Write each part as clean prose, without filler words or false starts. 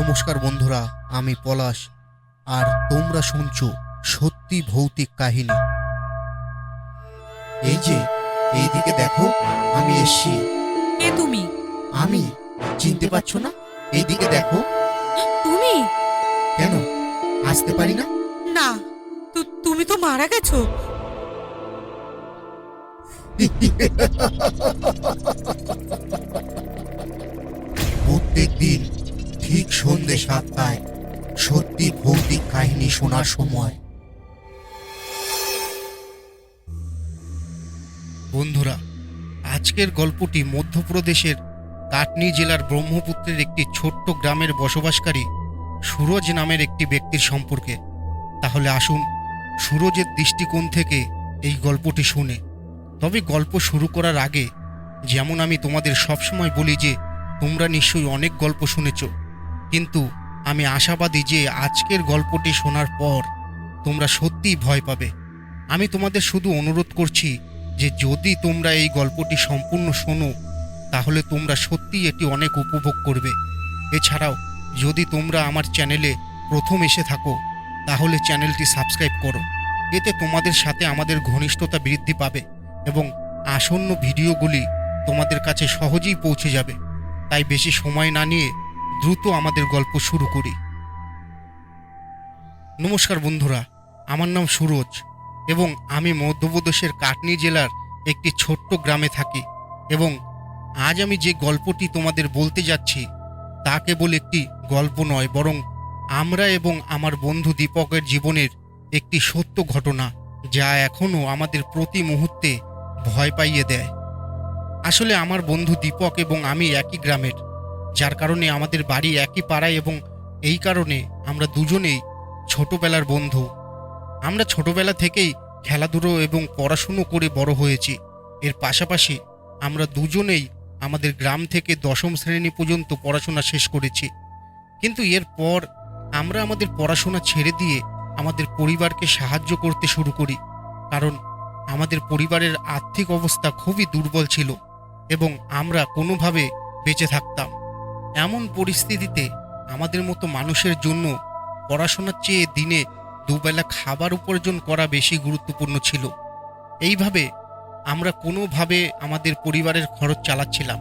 নমস্কার বন্ধুরা, আমি পলাশ আর তোমরা শুনছো সত্যি ভৌতিক কাহিনী। এই যে এইদিকে দেখো, আমি এসছি। কে তুমি? আমি চিনতে পারছো না? এইদিকে দেখো। তুমি? কেন আসতে পারি না? না, তুমি তো মারা গেছো। প্রত্যেক দিন ঠিক সন্ধ্যে 7টায় সত্যি ভৌতিক কাহিনী শোনার সময়। বন্ধুরা, আজকের গল্পটি মধ্যপ্রদেশের কাটনি জেলার ব্রহ্মপুত্রের একটি ছোট্ট গ্রামের বসবাসকারী সুরজ নামের একটি ব্যক্তির সম্পর্কে। তাহলে আসুন সুরজের দৃষ্টিকোণ থেকে এই গল্পটি শুনে। তবে গল্প শুরু করার আগে, যেমন আমি তোমাদের সবসময় বলি যে তোমরা নিশ্চয়ই অনেক গল্প শুনেছ, কিন্তু আমি আশাবাদী যে আজকের গল্পটি শোনার পর তোমরা সত্যিই ভয় পাবে। আমি তোমাদের শুধু অনুরোধ করছি যে যদি তোমরা এই গল্পটি সম্পূর্ণ শোনো তাহলে তোমরা সত্যিই এটি অনেক উপভোগ করবে। এছাড়াও যদি তোমরা আমার চ্যানেলে প্রথম এসে থাকো তাহলে চ্যানেলটি সাবস্ক্রাইব করো। এতে তোমাদের সাথে আমাদের ঘনিষ্ঠতা বৃদ্ধি পাবে এবং আসন্ন ভিডিওগুলি তোমাদের কাছে সহজেই পৌঁছে যাবে। তাই বেশি সময় না নিয়ে দ্রুত আমাদের গল্প শুরু করি। নমস্কার বন্ধুরা, আমার নাম সুরজ এবং আমি মধ্যপ্রদেশের কাটনি জেলার একটি ছোট্ট গ্রামে থাকি। এবং আজ আমি যে গল্পটি তোমাদের বলতে যাচ্ছি তা কেবল একটি গল্প নয়, বরং আমরা এবং আমার বন্ধু দীপকের জীবনের একটি সত্য ঘটনা, যা এখনও আমাদের প্রতি মুহূর্তে ভয় পাইয়ে দেয়। আসলে আমার বন্ধু দীপক এবং আমি একই গ্রামের, যার কারণে আমাদের বাড়ি একই পাড়ায় এবং এই কারণে আমরা দুজনেই ছোটবেলার বন্ধু। আমরা ছোটবেলা থেকেই খেলাধুলো এবং পড়াশুনো করে বড় হয়েছি। এর পাশাপাশি আমরা দুজনেই আমাদের গ্রাম থেকে 10ম শ্রেণী পর্যন্ত পড়াশোনা শেষ করেছি। কিন্তু এরপর আমরা আমাদের পড়াশোনা ছেড়ে দিয়ে আমাদের পরিবারকে সাহায্য করতে শুরু করি, কারণ আমাদের পরিবারের আর্থিক অবস্থা খুবই দুর্বল ছিল এবং আমরা কোনোভাবে বেঁচে থাকতাম। এমন পরিস্থিতিতে আমাদের মতো মানুষের জন্য পড়াশোনার চেয়ে দিনে দুবেলা খাবার উপার্জন করা বেশি গুরুত্বপূর্ণ ছিল। এইভাবে আমরা কোনোভাবে আমাদের পরিবারের খরচ চালাচ্ছিলাম।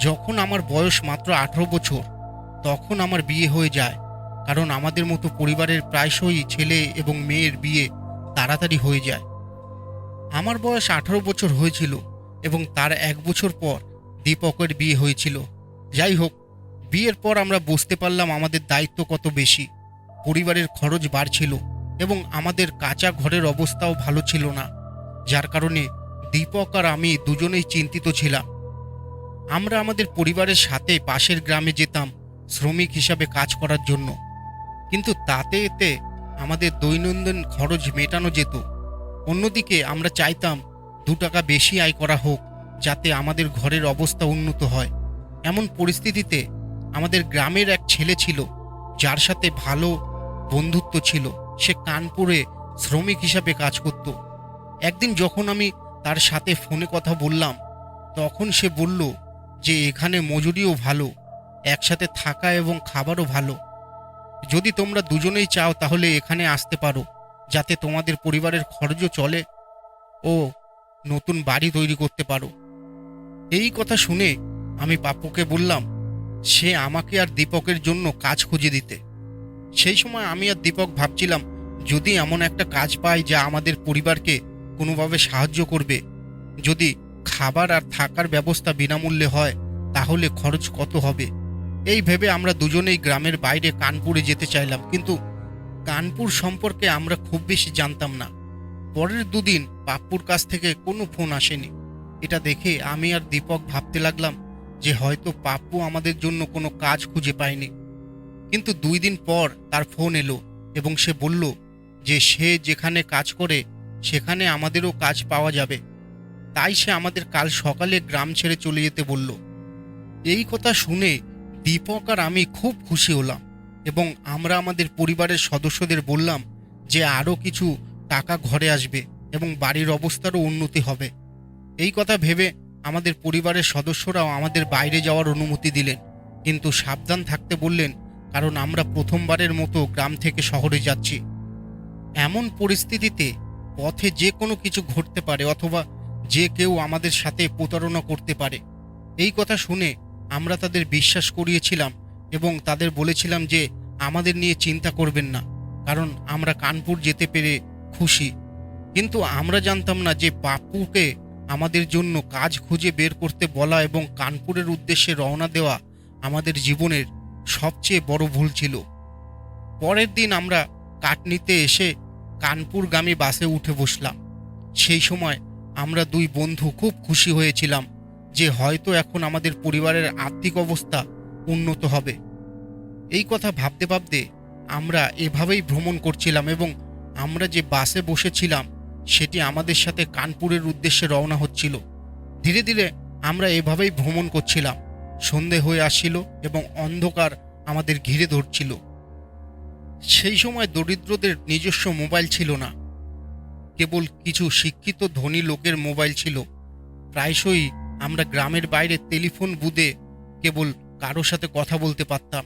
যখন আমার বয়স মাত্র 18 বছর তখন আমার বিয়ে হয়ে যায়, কারণ আমাদের মতো পরিবারের প্রায়শই ছেলে এবং মেয়ের বিয়ে তাড়াতাড়ি হয়ে যায়। আমার বয়স 18 বছর হয়েছিল এবং তার 1 বছর পর দীপকের বিয়ে হয়েছিল। যাই হোক, বিয়ের পর আমরা বুঝতে পারলাম আমাদের দায়িত্ব কত বেশি। পরিবারের খরচ বাড়ছিল এবং আমাদের কাঁচা ঘরের অবস্থাও ভালো ছিল না, যার কারণে দীপক আর আমি দুজনেই চিন্তিত ছিলাম। আমরা আমাদের পরিবারের সাথে পাশের গ্রামে যেতাম শ্রমিক হিসাবে কাজ করার জন্য, কিন্তু তাতে এতে আমাদের দৈনন্দিন খরচ মেটানো যেত। অন্যদিকে আমরা চাইতাম 2 টাকা বেশি আয় করা হোক, যাতে আমাদের ঘরের অবস্থা উন্নত হয়। এমন পরিস্থিতিতে আমাদের গ্রামের এক ছেলে ছিল যার সাথে ভালো বন্ধুত্ব ছিল। সে কানপুরে শ্রমিক হিসাবে কাজ করত। একদিন যখন আমি তার সাথে ফোনে কথা বললাম, তখন সে বলল যে এখানে মজুরিও ভালো, একসাথে থাকা এবং খাবারও ভালো। যদি তোমরা দুজনেই চাও তাহলে এখানে আসতে পারো, যাতে তোমাদের পরিবারের খরচও চলে ও নতুন বাড়ি তৈরি করতে পারো। এই কথা শুনে আমি পাপ্পুকে বললাম সে আমাকে আর দীপকের জন্য কাজ খুঁজে দিতে। সেই সময় আমি আর দীপক ভাবছিলাম, যদি এমন একটা কাজ পাই যা আমাদের পরিবারকে কোনোভাবে সাহায্য করবে, যদি খাবার আর থাকার ব্যবস্থা বিনামূল্যে হয়, তাহলে খরচ কত হবে। এই ভেবে আমরা দুজনেই গ্রামের বাইরে কানপুরে যেতে চাইলাম, কিন্তু কানপুর সম্পর্কে আমরা খুব বেশি জানতাম না। পরের 2 দিন পাপ্পুর কাছ থেকে কোনো ফোন আসেনি। এটা দেখে আমি আর দীপক ভাবতে লাগলাম যে হয়তো পাপ্পু আমাদের জন্য কোনো কাজ খুঁজে পায়নি। কিন্তু 2 দিন পর তার ফোন এলো এবং সে বলল যে সে যেখানে কাজ করে সেখানে আমাদেরও কাজ পাওয়া যাবে। তাই সে আমাদের কাল সকালে গ্রাম ছেড়ে চলে যেতে বলল। এই কথা শুনে দীপক আর আমি খুব খুশি হলাম এবং আমরা আমাদের পরিবারের সদস্যদের বললাম যে আরও কিছু টাকা ঘরে আসবে এবং বাড়ির অবস্থারও উন্নতি হবে। এই কথা ভেবে আমাদের পরিবারের সদস্যরাও আমাদের বাইরে যাওয়ার অনুমতি দিলেন, কিন্তু সাবধান থাকতে বললেন, কারণ আমরা প্রথমবারের মতো গ্রাম থেকে শহরে যাচ্ছি। এমন পরিস্থিতিতে পথে যে কোনো কিছু ঘটতে পারে অথবা যে কেউ আমাদের সাথে প্রতারণা করতে পারে। এই কথা শুনে আমরা তাদের বিশ্বাস করিয়েছিলাম এবং তাদের বলেছিলাম যে আমাদের নিয়ে চিন্তা করবেন না, কারণ আমরা কানপুর যেতে পেরে খুশি। কিন্তু আমরা জানতাম না যে পাপ্পুকে আমাদের জন্য কাজ খুঁজে বের করতে বলা এবং কানপুরের উদ্দেশ্যে রওনা দেওয়া আমাদের জীবনের সবচেয়ে বড় ভুল ছিল। পরের দিন আমরা কাটনিতে এসে কানপুরগামী বাসে উঠে বসলাম। সেই সময় আমরা দুই বন্ধু খুব খুশি হয়েছিলাম যে হয়তো এখন আমাদের পরিবারের আর্থিক অবস্থা উন্নত হবে। এই কথা ভাবতে ভাবতে আমরা এভাবেই ভ্রমণ করছিলাম এবং আমরা যে বাসে বসেছিলাম সেটি আমাদের সাথে কানপুরের উদ্দেশ্যে রওনা হচ্ছিল। ধীরে ধীরে আমরা এভাবেই ভ্রমণ করছিলাম। সন্ধে হয়ে আসছিল এবং অন্ধকার আমাদের ঘিরে ধরছিল। সেই সময় দরিদ্রদের নিজস্ব মোবাইল ছিল না, কেবল কিছু শিক্ষিত ধনী লোকের মোবাইল ছিল। প্রায়শই আমরা গ্রামের বাইরে টেলিফোন বুথে কেবল কারো সাথে কথা বলতে পারতাম।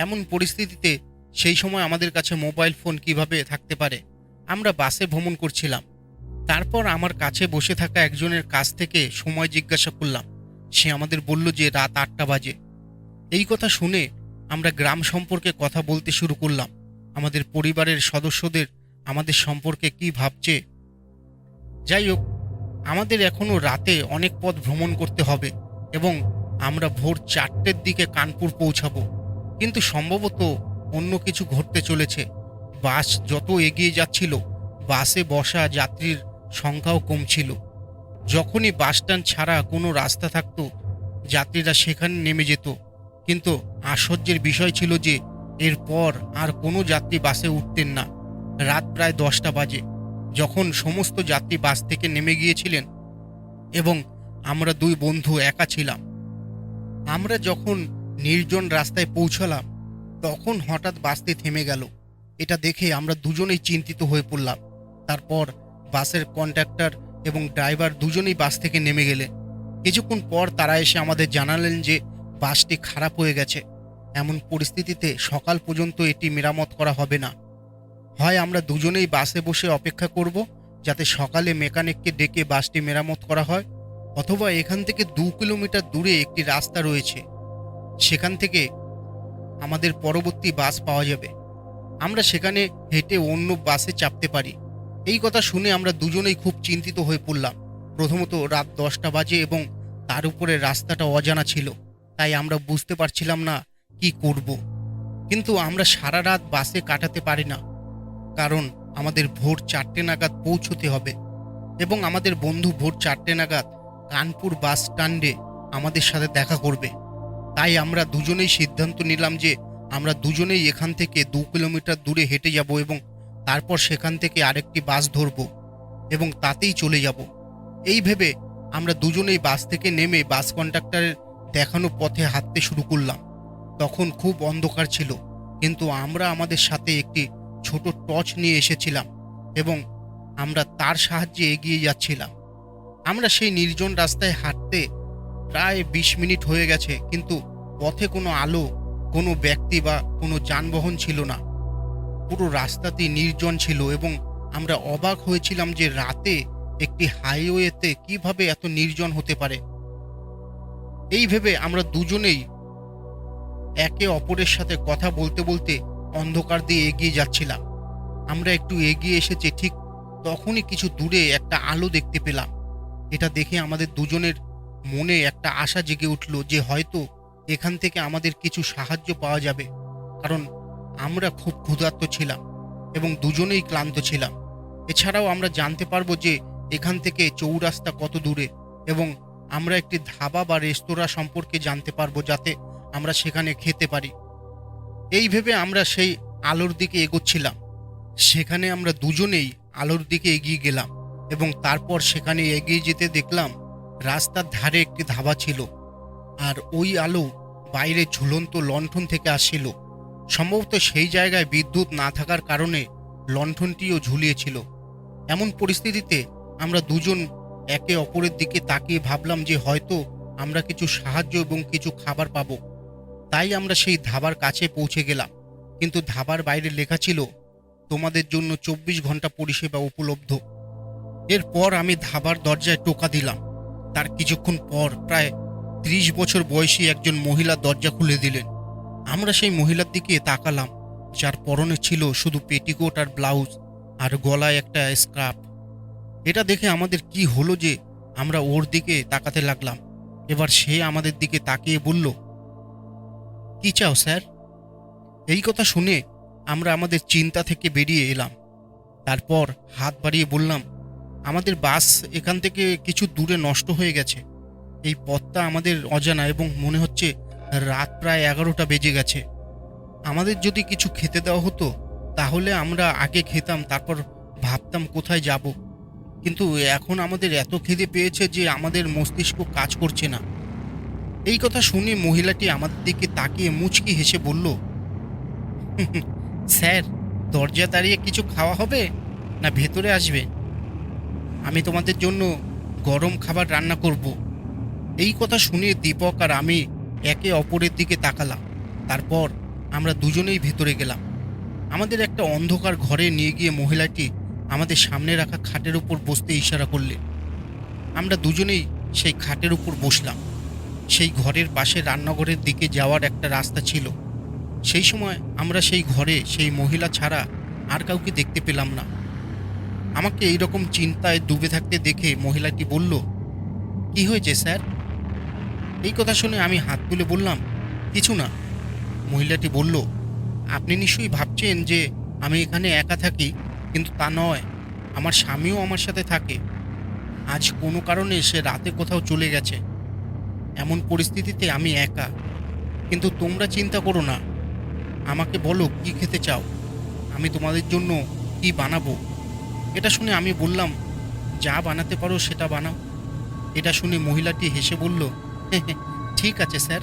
এমন পরিস্থিতিতে সেই সময় আমাদের কাছে মোবাইল ফোন কিভাবে থাকতে পারে? আমরা বাসে ভ্রমণ করছিলাম। তারপর আমার কাছে বসে থাকা একজনের কাছ থেকে সময় জিজ্ঞাসা করলাম। সে আমাদের বলল যে রাত 8টা বাজে। এই কথা শুনে আমরা গ্রাম সম্পর্কে কথা বলতে শুরু করলাম। আমাদের পরিবারের সদস্যদের আমাদের সম্পর্কে কি ভাবছে। যাই হোক, আমাদের এখনো রাতে অনেক পথ ভ্রমণ করতে হবে এবং আমরা ভোর 4টের দিকে কানপুর পৌঁছাবো। কিন্তু সম্ভবত অন্য কিছু ঘটতে চলেছে। বাস যত এগিয়ে যাচ্ছিল বাসে বসা যাত্রীর সংখ্যাও কমছিল। যখনই বাস স্ট্যান্ড ছাড়া কোনো রাস্তা থাকতো যাত্রীরা সেখানে নেমে যেত। কিন্তু আশ্চর্যের বিষয় ছিল যে এরপর আর কোনো যাত্রী বাসে উঠতেন না। রাত প্রায় 10টা বাজে যখন সমস্ত যাত্রী বাস থেকে নেমে গিয়েছিলেন এবং আমরা দুই বন্ধু একা ছিলাম। আমরা যখন নির্জন রাস্তায় পৌঁছালাম তখন হঠাৎ বাসটি থেমে গেল। এটা দেখে আমরা দুজনেই চিন্তিত হয়ে পড়লাম। তারপর বাসের কন্ডাক্টর এবং ড্রাইভার দুজনেই বাস থেকে নেমে গেলেন। কিছুক্ষণ পর তারা এসে আমাদের জানালেন যে বাসটি খারাপ হয়ে গেছে। এমন পরিস্থিতিতে সকাল পর্যন্ত এটি মেরামত করা হবে না। হয় আমরা দুজনেই বাসে বসে অপেক্ষা করব যাতে সকালে মেকানিককে ডেকে বাসটি মেরামত করা হয়, অথবা এখান থেকে 2 কিলোমিটার দূরে একটি রাস্তা রয়েছে, সেখান থেকে আমাদের পরবর্তী বাস পাওয়া যাবে। আমরা সেখানে হেঁটে অন্য বাসে চাপতে পারি। এই কথা শুনে আমরা দুজনেই খুব চিন্তিত হয়ে পড়লাম। প্রথমত রাত 10টা বাজে এবং তার উপরে রাস্তাটা অজানা ছিল, তাই আমরা বুঝতে পারছিলাম না কি করব। কিন্তু আমরা সারা রাত বাসে কাটাতে পারি না, কারণ আমাদের ভোর 4টে নাগাদ পৌঁছতে হবে এবং আমাদের বন্ধু ভোর 4টে নাগাদ কানপুর বাস স্ট্যান্ডে আমাদের সাথে দেখা করবে। তাই আমরা দুজনেই সিদ্ধান্ত নিলাম যে আমরা দুজনেই এখান থেকে 2 কিলোমিটার দূরে হেঁটে যাব এবং তারপর সেখান থেকে আরেকটি বাস ধরব এবং তাতেই চলে যাব। এই ভেবে আমরা দুজনেই বাস থেকে নেমে বাস কন্ডাক্টরের দেখানো পথে হাঁটতে শুরু করলাম। তখন খুব অন্ধকার ছিল, কিন্তু আমরা আমাদের সাথে একটি ছোট টর্চ নিয়ে এসেছিলাম এবং আমরা তার সাহায্যে এগিয়ে যাচ্ছিলাম। আমরা সেই নির্জন রাস্তায় হাঁটতে প্রায় 20 মিনিট হয়ে গেছে, কিন্তু পথে কোনো আলো, কোনো ব্যক্তি বা কোনো যানবাহন ছিল না। পুরো রাস্তাটি নির্জন ছিল এবং আমরা অবাক হয়েছিলাম যে রাতে একটি হাইওয়েতে কিভাবে এত নির্জন হতে পারে। এই ভেবে আমরা দুজনেই একে অপরের সাথে কথা বলতে বলতে অন্ধকার দিয়ে এগিয়ে যাচ্ছিলাম। আমরা একটু এগিয়ে এসেছি, ঠিক তখনই কিছু দূরে একটা আলো দেখতে পেলাম। এটা দেখে আমাদের দুজনের মনে একটা আশা জেগে উঠল যে হয়তো এখান থেকে আমাদের কিছু সাহায্য পাওয়া যাবে, কারণ আমরা খুব ক্ষুধার্ত ছিলাম এবং দুজনেই ক্লান্ত ছিলাম। এছাড়াও আমরা জানতে পারবো যে এখান থেকে চৌরাস্তা কত দূরে এবং আমরা একটি ধাবা বা রেস্তোরাঁ সম্পর্কে জানতে পারবো যাতে আমরা সেখানে খেতে পারি। এই ভেবে আমরা সেই আলোর দিকে এগোচ্ছিলাম। সেখানে আমরা দুজনেই আলোর দিকে এগিয়ে গেলাম এবং তারপর সেখানে এগিয়ে যেতে দেখলাম রাস্তার ধারে একটি ধাবা ছিল, আর ওই আলো বাইরে ঝুলন্ত লণ্ঠন থেকে আসছিল। সম্ভবত সেই জায়গায় বিদ্যুৎ না থাকার কারণে লণ্ঠনটিও ঝুলিয়েছিল। এমন পরিস্থিতিতে আমরা দুজন একে অপরের দিকে তাকিয়ে ভাবলাম যে হয়তো আমরা কিছু সাহায্য এবং কিছু খাবার পাবো। তাই আমরা সেই ধাবার কাছে পৌঁছে গেলাম, কিন্তু ধাবার বাইরে লেখা ছিল তোমাদের জন্য 24 ঘন্টা পরিষেবা উপলব্ধ। এরপর আমি ধাবার দরজায় টোকা দিলাম। তার কিছুক্ষণ পর প্রায় 30 বছর বয়সী একজন মহিলা দরজা খুলে দিলেন। আমরা সেই মহিলার দিকে তাকালাম, যার পরনে ছিল শুধু পেটিকোট আর ব্লাউজ, আর গলায় একটা স্কার্ফ। এটা দেখে আমাদের কি হলো যে আমরা ওর দিকে তাকাতে লাগলাম। এবার সে আমাদের দিকে তাকিয়ে বলল, কি চাও স্যার? এই কথা শুনে আমরা আমাদের চিন্তা থেকে বেরিয়ে এলাম। তারপর হাত বাড়িয়ে বললাম, আমাদের বাস এখান থেকে কিছু দূরে নষ্ট হয়ে গেছে। এই পথটা আমাদের অজানা এবং মনে হচ্ছে রাত প্রায় 11টা বেজে গেছে। আমাদের যদি কিছু খেতে দেওয়া হতো তাহলে আমরা আগে খেতাম, তারপর ভাবতাম কোথায় যাব। কিন্তু এখন আমাদের এত খিদে পেয়েছে যে আমাদের মস্তিষ্ক কাজ করছে না। এই কথা শুনে মহিলাটি আমাদের দিকে তাকিয়ে মুচকি হেসে বলল, স্যার, দরজা দাঁড়িয়ে কিছু খাওয়া হবে না ভেতরে আসবে? আমি তোমাদের জন্য গরম খাবার রান্না করব। এই কথা শুনে দীপক আর আমি একে অপরের দিকে তাকালাম। তারপর আমরা দুজনেই ভেতরে গেলাম। আমাদের একটা অন্ধকার ঘরে নিয়ে গিয়ে মহিলাটি আমাদের সামনে রাখা খাটের উপর বসতে ইশারা করলেন। আমরা দুজনেই সেই খাটের উপর বসলাম। সেই ঘরের পাশে রান্নাঘরের দিকে যাওয়ার একটা রাস্তা ছিল। সেই সময় আমরা সেই ঘরে সেই মহিলা ছাড়া আর কাউকে দেখতে পেলাম না। আমাকে এইরকম চিন্তায় ডুবে থাকতে দেখে মহিলাটি বলল, কি হয়েছে স্যার? এই কথা শুনে আমি হাত তুলে বললাম, কিছু না। মহিলাটি বলল, আপনি নিশ্চয়ই ভাবছেন যে আমি এখানে একা থাকি, কিন্তু তা নয়, আমার স্বামীও আমার সাথে থাকে। আজ কোনো কারণে সে রাতে কোথাও চলে গেছে। এমন পরিস্থিতিতে আমি একা। কিন্তু তোমরা চিন্তা করো না, আমাকে বলো কি খেতে চাও, আমি তোমাদের জন্য কি বানাবো। এটা শুনে আমি বললাম, যা বানাতে পারো সেটা বানাও। এটা শুনে মহিলাটি হেসে বলল, ঠিক আছে স্যার,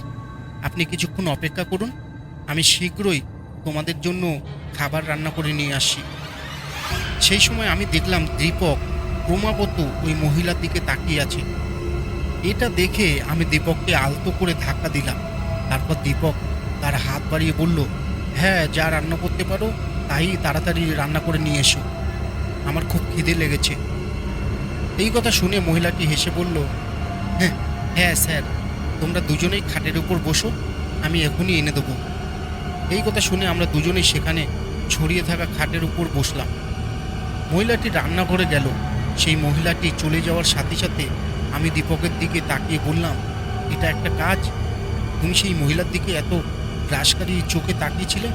আপনি কিছুক্ষণ অপেক্ষা করুন, আমি শীঘ্রই তোমাদের জন্য খাবার রান্না করে নিয়ে আসছি। সেই সময় আমি দেখলাম দীপক ক্রমাগত ওই মহিলার দিকে তাকিয়ে আছে। এটা দেখে আমি দীপককে আলতো করে ধাক্কা দিলাম। তারপর দীপক তার হাত বাড়িয়ে বলল, হ্যাঁ, যা রান্না করতে পারো তাই তাড়াতাড়ি রান্না করে নিয়ে এসো, আমার খুব খিদে লেগেছে। এই কথা শুনে মহিলাটি হেসে বলল, হ্যাঁ স্যার, তোমরা দুজনেই খাটের উপর বসো, আমি এখনই এনে দেবো। এই কথা শুনে আমরা দুজনেই সেখানে ছড়িয়ে থাকা খাটের উপর বসলাম। মহিলাটি রান্নাঘরে গেল। সেই মহিলাটি চলে যাওয়ার সাথে সাথে আমি দীপকের দিকে তাকিয়ে বললাম, এটা একটা কাজ? তুমি সেই মহিলার দিকে এত গ্রাসকারী চোখে তাকিয়েছিলে?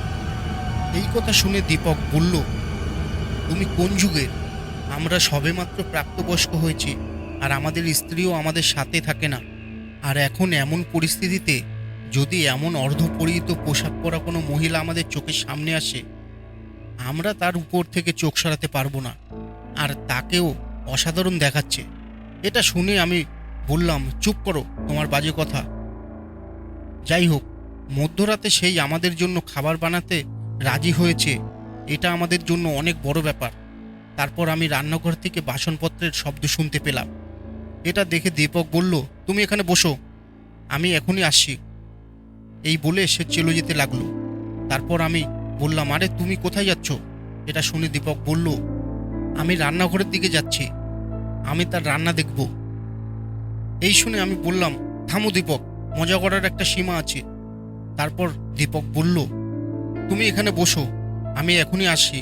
এই কথা শুনে দীপক বলল, তুমি কোন যুগের? আমরা সবেমাত্র প্রাপ্তবয়স্ক হয়েছি, আর আমাদের স্ত্রীও আমাদের সাথে থাকে না। আর এখন এমন পরিস্থিতিতে যদি এমন অর্ধপরিহিত পোশাক পরা কোনো মহিলা আমাদের চোখের সামনে আসে, আমরা তার উপর থেকে চোখ সরাতে পারবো না, আর তাকেও অসাধারণ দেখাচ্ছে। এটা শুনে আমি বললাম, চুপ করো, তোমার বাজে কথা। যাই হোক, মধ্যরাতে সেই আমাদের জন্য খাবার বানাতে রাজি হয়েছে, এটা আমাদের জন্য অনেক বড় ব্যাপার। তারপর আমি রান্নাঘর থেকে বাসনপত্রের শব্দ শুনতে পেলাম। এটা দেখে দীপক বলল, তুমি এখানে বসো, আমি এখনই আসছি। এই বলে সে চলে যেতে লাগলো। তারপর আমি বললাম, আরে তুমি কোথায় যাচ্ছ? এটা শুনে দীপক বলল, আমি রান্নাঘরের দিকে যাচ্ছি, আমি তার রান্না দেখব। এই শুনে আমি বললাম, থামো দীপক, মজা করার একটা সীমা আছে। তারপর দীপক বলল, তুমি এখানে বসো, আমি এখনই আসছি।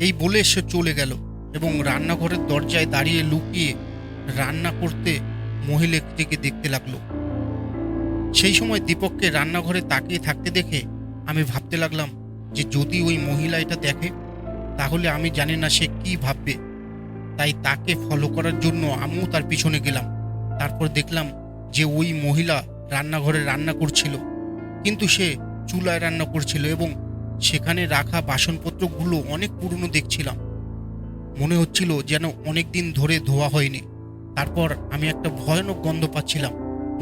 এই বলে সে চলে গেল এবং রান্নাঘরের দরজায় দাঁড়িয়ে লুকিয়ে রান্না করতে মহিলাটিকে দেখতে লাগলো। সেই সময় দীপককে রান্নাঘরে তাকিয়ে থাকতে দেখে আমি ভাবতে লাগলাম যে যদি ওই মহিলা এটা দেখে তাহলে আমি জানি না সে কি ভাববে। তাই তাকে ফলো করার জন্য আমিও তার পিছনে গেলাম। তারপর দেখলাম যে ওই মহিলা রান্নাঘরে রান্না করছিল, কিন্তু সে চুলায় রান্না করছিল এবং সেখানে রাখা বাসনপত্রগুলো অনেক পুরনো দেখছিলাম। মনে হচ্ছিল যেন অনেক দিন ধরে ধোয়া হয়নি। তারপর আমি একটা ভয়ানক গন্ধ পাচ্ছিলাম,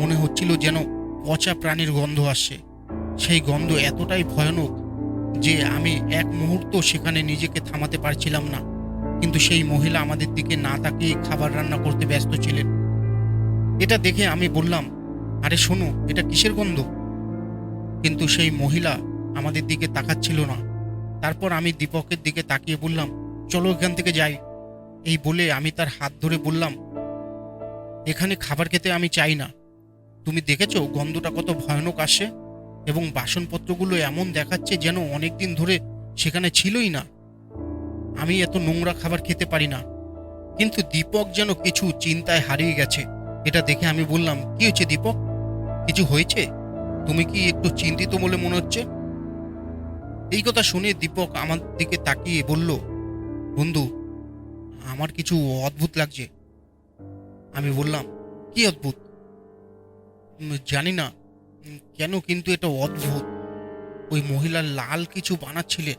মনে হচ্ছিল যেন পচা প্রাণীর গন্ধ আসছে। সেই গন্ধ এতটাই ভয়ানক যে আমি এক মুহূর্ত সেখানে নিজেকে থামাতে পারছিলাম না। কিন্তু সেই মহিলা আমাদের দিকে না তাকিয়ে খাবার রান্না করতে ব্যস্ত ছিলেন। এটা দেখে আমি বললাম, আরে শোনো, এটা কিসের গন্ধ? কিন্তু সেই মহিলা আমাদের দিকে তাকাচ্ছিল না। তারপর আমি দীপকের দিকে তাকিয়ে বললাম, চলো এখান থেকে যাই। এই বলে আমি তার হাত ধরে বললাম, এখানে খাবার খেতে আমি চাই না। তুমি দেখেছো গন্ধটা কত ভয়ানক আসে, এবং বাসনপত্রগুলো এমন দেখাচ্ছে যেন অনেকদিন ধরে সেখানে ছিলই না। আমি এত নোংরা খাবার খেতে পারি না। কিন্তু দীপক যেন কিছু চিন্তায় হারিয়ে গেছে। এটা দেখে আমি বললাম, কি হয়েছে দীপক? কিছু হয়েছে? তুমি কি একটু চিন্তিত বলে মনে হচ্ছে? এই কথা শুনে দীপক আমার দিকে তাকিয়ে বলল, বন্ধু, আমার কিছু অদ্ভুত লাগছে। আমি বললাম, কি অদ্ভুত? জানি না কেন, কিন্তু এটা অদ্ভুত। ওই মহিলা লাল কিছু বানাচ্ছিলে,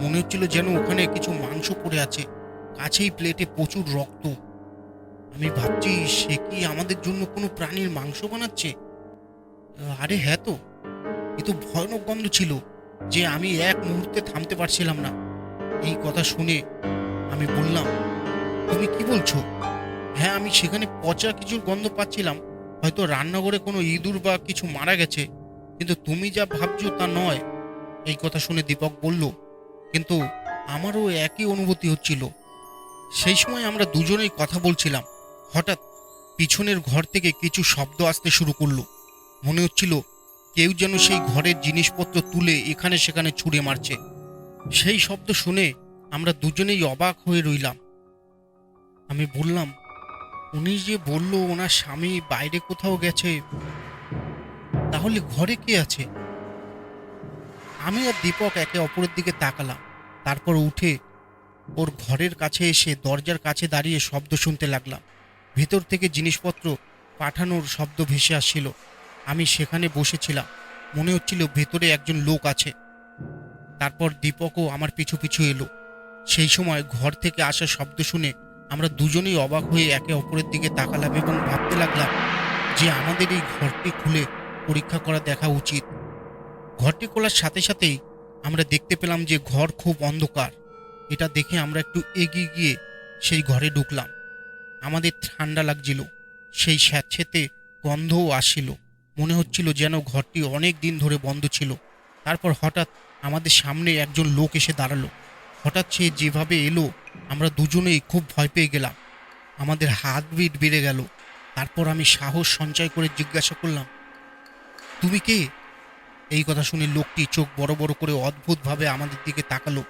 মনে হচ্ছিল যেন ওখানে কিছু মাংস পড়ে আছে, কাছেই প্লেটে প্রচুর রক্ত। আমি ভাবছি সে কি আমাদের জন্য কোনো প্রাণীর মাংস বানাচ্ছে। আরে হ্যাঁ তো, এ তো ভয়ানক গন্ধ ছিল যে আমি এক মুহূর্তে থামতে পারছিলাম না। এই কথা শুনে আমি বললাম, তুমি কি বলছো? হ্যাঁ, আমি সেখানে পচা কিছুর গন্ধ পাচ্ছিলাম, হয়তো রান্নাঘরে কোনো ইঁদুর বা কিছু মারা গেছে। কিন্তু তুমি যা ভাবছো তা নয়। এই কথা শুনে দীপক বলল, কিন্তু আমারও একই অনুভূতি হচ্ছিল। সেই সময় আমরা দুজনেই কথা বলছিলাম, হঠাৎ পিছনের ঘর থেকে কিছু শব্দ আসতে শুরু করলো। মনে হচ্ছিল কেউ যেন সেই ঘরের জিনিসপত্র তুলে এখানে সেখানে ছুঁড়ে মারছে। সেই শব্দ শুনে আমরা দুজনেই অবাক হয়ে রইলাম। আমি বললাম, উনি যে বলল ওনার স্বামী বাইরে কোথাও গেছে, তাহলে ঘরে কে আছে? আমি আর দীপক একে অপরের দিকে তাকালাম। তারপর উঠে ওর ঘরের কাছে এসে দরজার কাছে দাঁড়িয়ে শব্দ শুনতে লাগলাম। ভেতর থেকে জিনিসপত্র পাঠানোর শব্দ ভেসে আসছিল। আমি সেখানে বসেছিলাম, মনে হচ্ছিল ভেতরে একজন লোক আছে। তারপর দীপকও আমার পিছু পিছু এলো। সেই সময় ঘর থেকে আসা শব্দ শুনে আমরা দুজনেই অবাক হয়ে একে অপরের দিকে তাকালাম এবং ভাবতে লাগলাম যে আমাদের এই ঘরটি খুলে পরীক্ষা করা দেখা উচিত। ঘরটি খোলার সাথে সাথেই আমরা দেখতে পেলাম যে ঘর খুব অন্ধকার। এটা দেখে আমরা একটু এগিয়ে গিয়ে সেই ঘরে ঢুকলাম। আমাদের ঠান্ডা লাগছিল, সেই স্যাঁতসেঁতে গন্ধও আসছিল। মনে হচ্ছিল যেন ঘরটি অনেক দিন ধরে বন্ধ ছিল। তারপর হঠাৎ আমাদের সামনে একজন লোক এসে দাঁড়ালো। হঠাৎ সে যেভাবে এলো, আমরা দুজনেই খুব ভয় পেয়ে গেলাম। আমাদের হার্টবিট বেড়ে গেল। তারপর আমি সাহস সঞ্চয় করে জিজ্ঞাসা করলাম, তুমি কে? এই কথা শুনে লোকটি চোখ বড় বড় করে অদ্ভুতভাবে আমাদের দিকে তাকালো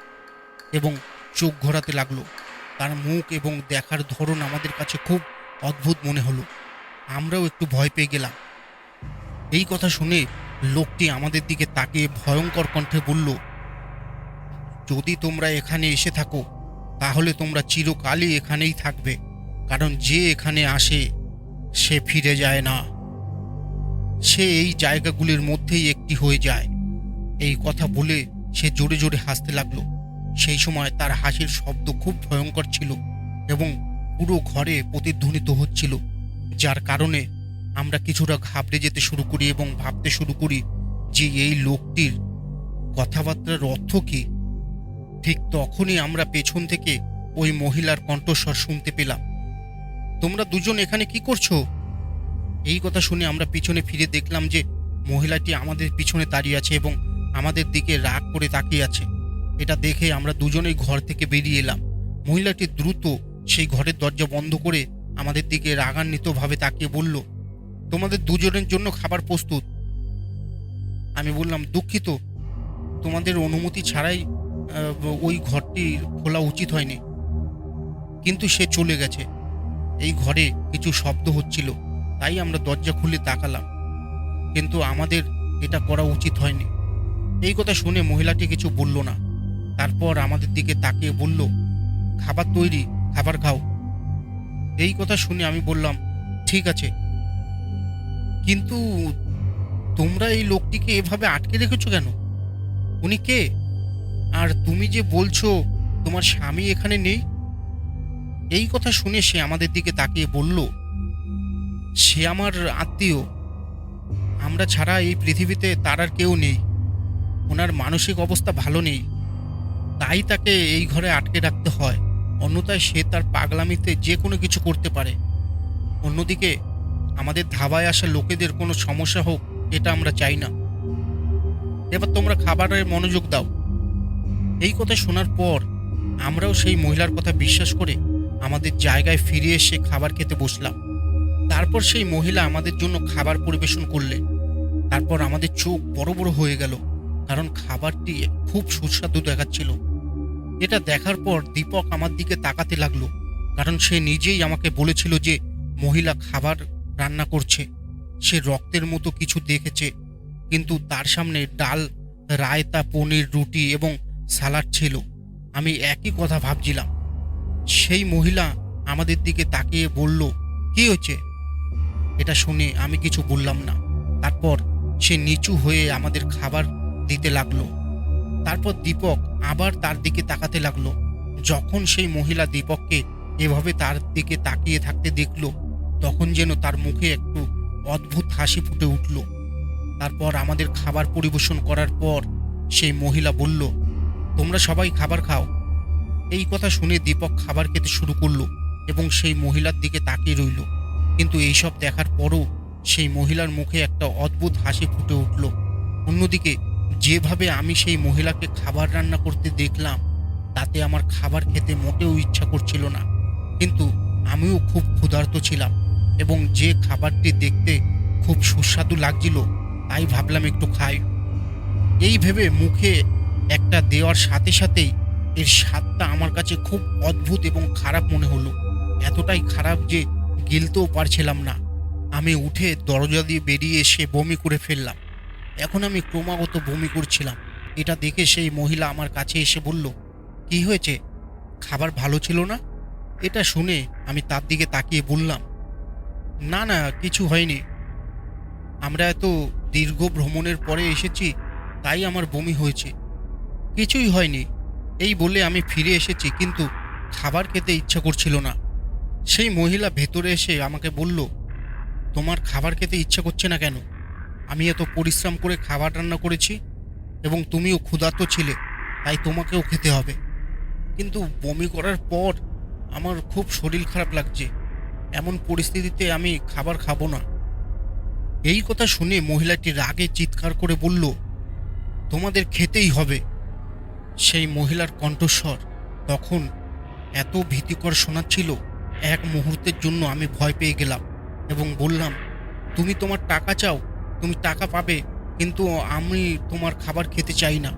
এবং চোখ ঘোরাতে লাগলো। তার মুখ এবং দেখার ধরন আমাদের কাছে খুব অদ্ভুত মনে হলো। আমরাও একটু ভয় পেয়ে গেলাম। এই কথা শুনে লোকটি আমাদের দিকে তাকিয়ে ভয়ঙ্কর কণ্ঠে বলল, যদি তোমরা এখানে এসে থাকো তাহলে তোমরা চিরকালই এখানেই থাকবে, কারণ যে এখানে আসে সে ফিরে যায় না। সে এই জায়গাগুলির মধ্যেই একটি হয়ে যায়। এই কথা বলে সে জোরে জোরে হাসতে লাগলো। সেই সময় তার হাসির শব্দ খুব ভয়ঙ্কর ছিল এবং পুরো ঘরে প্রতিধ্বনিত হচ্ছিল, যার কারণে আমরা কিছুটা ঘাবড়ে যেতে শুরু করি এবং ভাবতে শুরু করি যে এই লোকটির কথাবার্তার অর্থ কী। ঠিক তখনই আমরা পেছন থেকে ওই মহিলার কণ্ঠস্বর শুনতে পেলাম, তোমরা দুজন এখানে কি করছো? এই কথা শুনে আমরা পিছনে ফিরে দেখলাম যে মহিলাটি আমাদের পিছনে দাঁড়িয়ে আছে এবং আমাদের দিকে রাগ করে তাকিয়ে আছে। এটা দেখে আমরা দুজনেই ঘর থেকে বেরিয়ে এলাম। মহিলাটি দ্রুত সেই ঘরের দরজা বন্ধ করে আমাদের দিকে রাগান্বিতভাবে তাকিয়ে বলল, তোমাদের দুজনের জন্য খাবার প্রস্তুত। আমি বললাম, দুঃখিত, তোমাদের অনুমতি ছাড়াই ওই ঘরটি খোলা উচিত হয়নি। কিন্তু সে চলে গেছে। এই ঘরে কিছু শব্দ হচ্ছিল, তাই আমরা দরজা খুলে তাকালাম, কিন্তু আমাদের এটা করা উচিত হয়নি। এই কথা শুনে মহিলাটি কিছু বলল না। তারপর আমাদের দিকে তাকিয়ে বলল, খাবার তৈরি, খাবার খাও। এই কথা শুনে আমি বললাম, ঠিক আছে, কিন্তু তোমরা এই লোকটিকে এভাবে আটকে রেখেছো কেন? উনি কে? আর তুমি যে বলছো তোমার স্বামী এখানে নেই? এই কথা শুনে সে আমাদের দিকে তাকিয়ে বলল, সে আমার আত্মীয়। আমরা ছাড়া এই পৃথিবীতে তার আর কেউ নেই। ওনার মানসিক অবস্থা ভালো নেই, তাই তাকে এই ঘরে আটকে রাখতে হয়। অন্যথায় সে তার পাগলামিতে যে কোনো কিছু করতে পারে। অন্যদিকে আমাদের ধাবায় আসা লোকেদের কোনো সমস্যা হোক, এটা আমরা চাই না। এবার তোমরা খাবারে মনোযোগ দাও। এই কথা শোনার পর আমরাও সেই মহিলার কথা বিশ্বাস করে আমাদের জায়গায় ফিরে এসে খাবার খেতে বসলাম। তারপর সেই মহিলা আমাদের জন্য খাবার পরিবেশন করলেন। তারপর আমাদের চোখ বড় বড় হয়ে গেল, কারণ খাবারটি খুব সুস্বাদু দেখাচ্ছিল। এটা দেখার পর দীপক আমার দিকে তাকাতে লাগলো, কারণ সে নিজেই আমাকে বলেছিল যে মহিলা খাবার রান্না করছে। সে রক্তের মতো কিছু দেখেছে, কিন্তু তার সামনে ডাল, রায়তা, পনির, রুটি এবং সালাড ছিল। আমি একই কথা ভাবছিলাম। সেই মহিলা আমাদের দিকে তাকিয়ে বলল, কি হয়েছে? এটা শুনে আমি কিছু বললাম না। তারপর সে নিচু হয়ে আমাদের খাবার দিতে লাগলো। তারপর দীপক আবার তার দিকে তাকাতে লাগলো। যখন সেই মহিলা দীপককে এভাবে তার দিকে তাকিয়ে থাকতে দেখলো, তখন যেন তার মুখে একটু অদ্ভুত হাসি ফুটে উঠল। তারপর আমাদের খাবার পরিবেশন করার পর সেই মহিলা বলল, তোমরা সবাই খাবার খাও। এই কথা শুনে দীপক খাবার খেতে শুরু করলো এবং সেই মহিলার দিকে তাকিয়ে রইল। কিন্তু এইসব দেখার পরও সেই মহিলার মুখে একটা অদ্ভুত হাসি ফুটে উঠল। অন্যদিকে যেভাবে আমি সেই মহিলাকে খাবার রান্না করতে দেখলাম, তাতে আমার খাবার খেতে মোটেও ইচ্ছা করছিল না। কিন্তু আমিও খুব ক্ষুধার্ত ছিলাম এবং যে খাবারটি দেখতে খুব সুস্বাদু লাগছিল, তাই ভাবলাম একটু খাই। এই ভেবে মুখে একটা দেওয়ার সাথে সাথেই এর স্বাদটা আমার কাছে খুব অদ্ভুত এবং খারাপ মনে হলো। এতটাই খারাপ যে গিলতেও পারছিলাম না। আমি উঠে দরজা দিয়ে বেরিয়ে এসে বমি করে ফেললাম। এখন আমি ক্রমাগত বমি করছিলাম। এটা দেখে সেই মহিলা আমার কাছে এসে বলল, কি হয়েছে? খাবার ভালো ছিল না? এটা শুনে আমি তার দিকে তাকিয়ে বললাম, না না, কিছু হয়নি। আমরা এত দীর্ঘ ভ্রমণের পরে এসেছি, তাই আমার বমি হয়েছে। কিছুই হয়নি। এই বলে আমি ফিরে এসেছি, কিন্তু খাবার খেতে ইচ্ছা করছিল না। সেই মহিলা ভেতরে এসে আমাকে বলল, তোমার খাবার খেতে ইচ্ছা করছে না কেন? আমি এত পরিশ্রম করে খাবার রান্না করেছি এবং তুমিও ক্ষুধার্ত ছিলে, তাই তোমাকেও খেতে হবে। কিন্তু বমি করার পর আমার খুব শরীর খারাপ লাগছে। এমন পরিস্থিতিতে আমি খাবার খাবো না। এই কথা শুনে মহিলাটি রাগে চিৎকার করে বলল, তোমাদের খেতেই হবে। সেই মহিলার কণ্ঠস্বর তখন এত ভীতিকর শোনাচ্ছিল, এক মুহূর্তের জন্য আমি ভয় পেয়ে গেলাম এবং বললাম, তুমি তোমার টাকা চাও, তুমি টাকা পাবে, কিন্তু আমি তোমার খাবার খেতে চাই না।